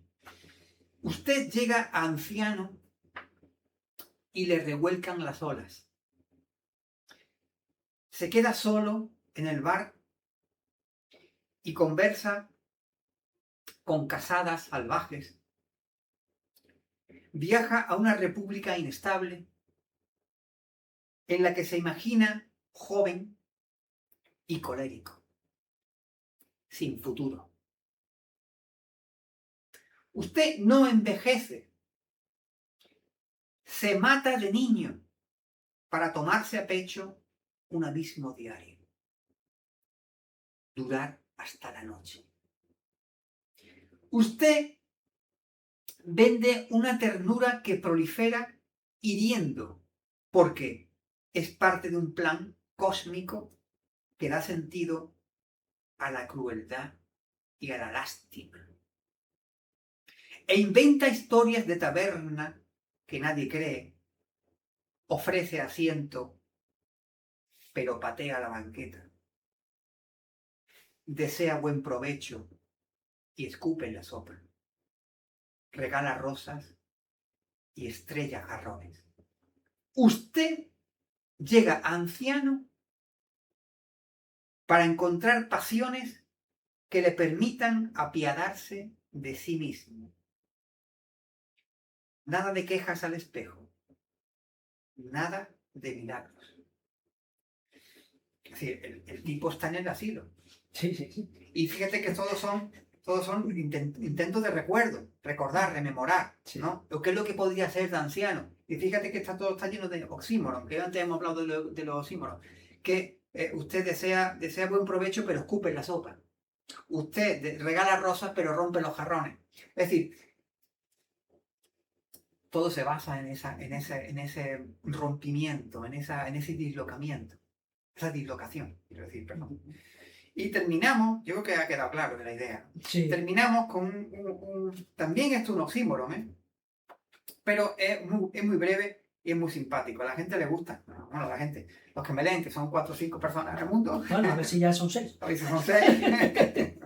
Usted llega a anciano y le revuelcan las olas. Se queda solo en el bar y conversa con casadas salvajes. Viaja a una república inestable en la que se imagina joven y colérico, sin futuro. Usted no envejece, se mata de niño para tomarse a pecho un abismo diario, durar hasta la noche. Usted vende una ternura que prolifera hiriendo, porque es parte de un plan cósmico que da sentido a la crueldad y a la lástima. E inventa historias de taberna que nadie cree, ofrece asiento, pero patea la banqueta. Desea buen provecho y escupe en la sopa. Regala rosas y estrella jarrones. Usted llega anciano para encontrar pasiones que le permitan apiadarse de sí mismo. Nada de quejas al espejo, nada de milagros. Es decir, el tipo está en el asilo. Sí. Y fíjate que todos son todos son intentos de recuerdo, recordar, rememorar, ¿no? ¿O qué es lo que podría ser de anciano? Y fíjate que todo está lleno de oxímoron, que antes hemos hablado de los oxímoron. Que usted desea buen provecho, pero escupe en la sopa. Usted regala rosas, pero rompe los jarrones. Es decir, todo se basa en ese rompimiento, en ese dislocamiento. Esa dislocación, quiero decir, perdón. Y terminamos, yo creo que ha quedado claro de la idea. Sí. Terminamos con también esto es un oxímoron, ¿eh? Pero es muy breve y es muy simpático. A la gente le gusta. Bueno, la gente, los que me leen, que son 4 o 5 personas en el mundo. Bueno, a ver si ya son 6. A ver si son 6.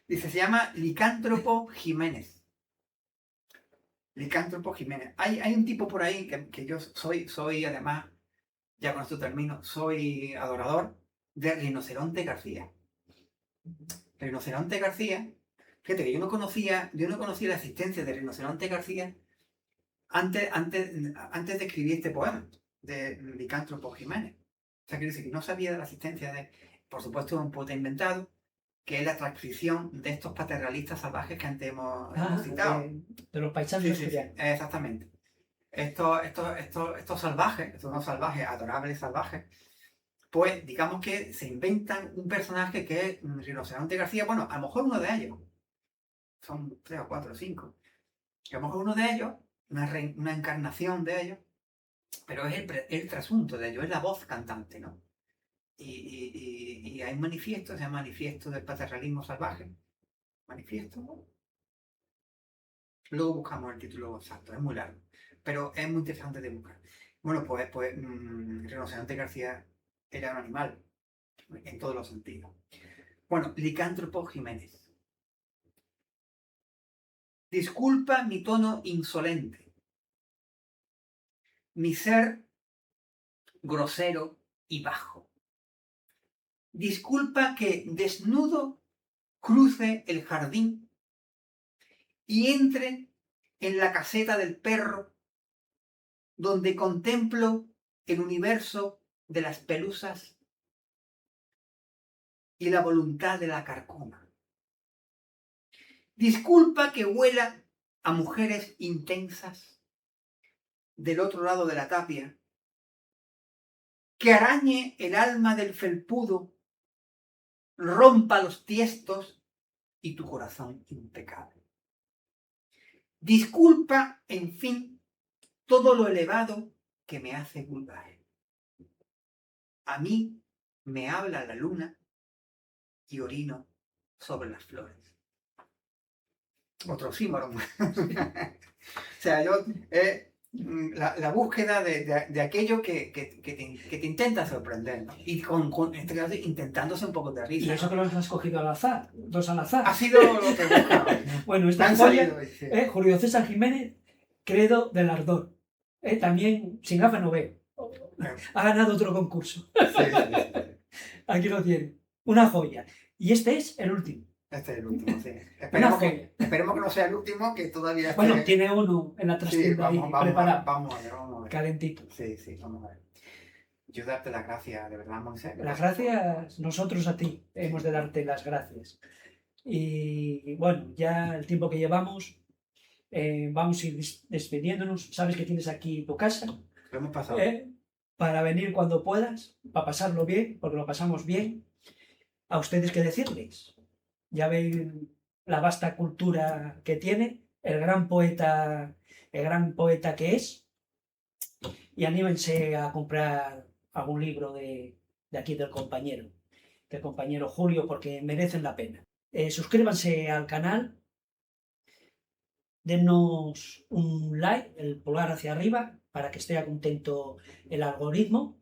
Dice, se llama Licántropo Jiménez. Licántropo Jiménez. Hay un tipo por ahí que yo soy además, ya con esto termino, soy adorador de Rinoceronte García. Rinoceronte García, fíjate que yo no conocía la existencia de Rinoceronte García antes de escribir este poema de Licántropo Jiménez. O sea, quiero decir que no sabía de la existencia de, por supuesto, un poeta inventado, que es la transcripción de estos paterrealistas salvajes que antes hemos citado. De los paisajes asturianos. Sí, exactamente. Estos salvajes, estos no salvajes, adorables salvajes, pues digamos que se inventan un personaje que es Rinoceronte García. Bueno, a lo mejor uno de ellos, son 3 o 4 o 5, a lo mejor uno de ellos, una encarnación de ellos, pero es el trasunto de ellos, es la voz cantante, ¿no? Y hay un manifiesto, se llama Manifiesto del Paterrealismo Salvaje. Manifiesto, ¿no? Luego buscamos el título exacto, es muy largo, pero es muy interesante de buscar. Bueno, pues Rinoceronte García era un animal, en todos los sentidos. Bueno, Licántropo Jiménez. Disculpa mi tono insolente, mi ser grosero y bajo. Disculpa que desnudo cruce el jardín y entre en la caseta del perro, donde contemplo el universo de las pelusas y la voluntad de la carcoma. Disculpa que huela a mujeres intensas del otro lado de la tapia, que arañe el alma del felpudo, rompa los tiestos y tu corazón impecable. Disculpa, en fin, todo lo elevado que me hace vulgar. A mí me habla la luna y orino sobre las flores. Otro oxímoron. O sea, yo... la búsqueda de aquello que te intenta sorprender, ¿no? Y con este caso, intentándose un poco de risa. Y eso, ¿no? Que los has cogido al azar, dos al azar. Ha sido lo que buscaba. Bueno, esta joya, Julio César Jiménez, Credo del Ardor. También sin gafas no veo. Ha ganado otro concurso. Sí. Aquí lo tiene. Una joya. Y este es el último. Este es el último, sí. Esperemos que no sea el último, que todavía esté... Bueno, tiene uno en la trastienda ahí preparado. Vamos a ver. Calentito. Sí, vamos a ver. Yo darte las gracias, de verdad, Moisés. Las gracias, nosotros a ti hemos de darte las gracias. Y bueno, ya el tiempo que llevamos, vamos a ir despidiéndonos. Sabes que tienes aquí tu casa. Lo hemos pasado. Para venir cuando puedas, para pasarlo bien, porque lo pasamos bien. A ustedes que decirles. Ya veis la vasta cultura que tiene, el gran poeta que es, y anímense a comprar algún libro de aquí del compañero Julio, porque merecen la pena. Suscríbanse al canal, denos un like, el pulgar hacia arriba, para que esté contento el algoritmo.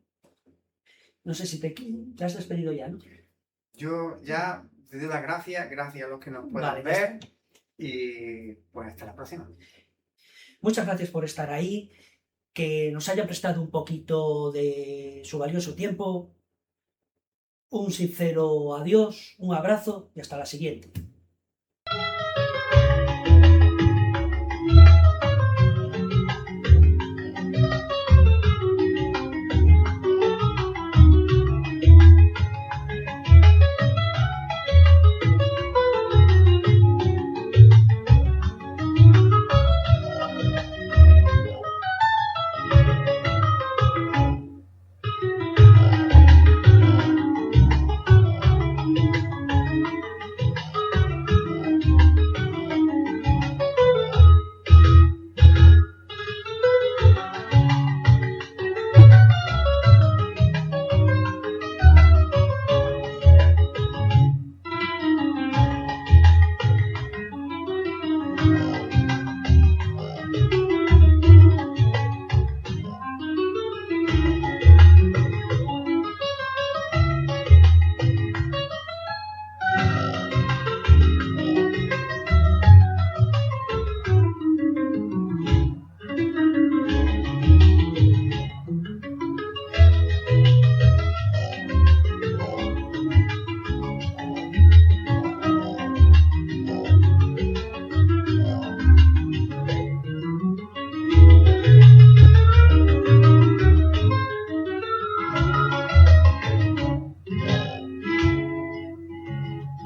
No sé si te has despedido ya, ¿no? Yo ya... Te doy las gracias a los que nos puedan ver y pues hasta la próxima. Muchas gracias por estar ahí, que nos haya prestado un poquito de su valioso tiempo. Un sincero adiós, un abrazo y hasta la siguiente.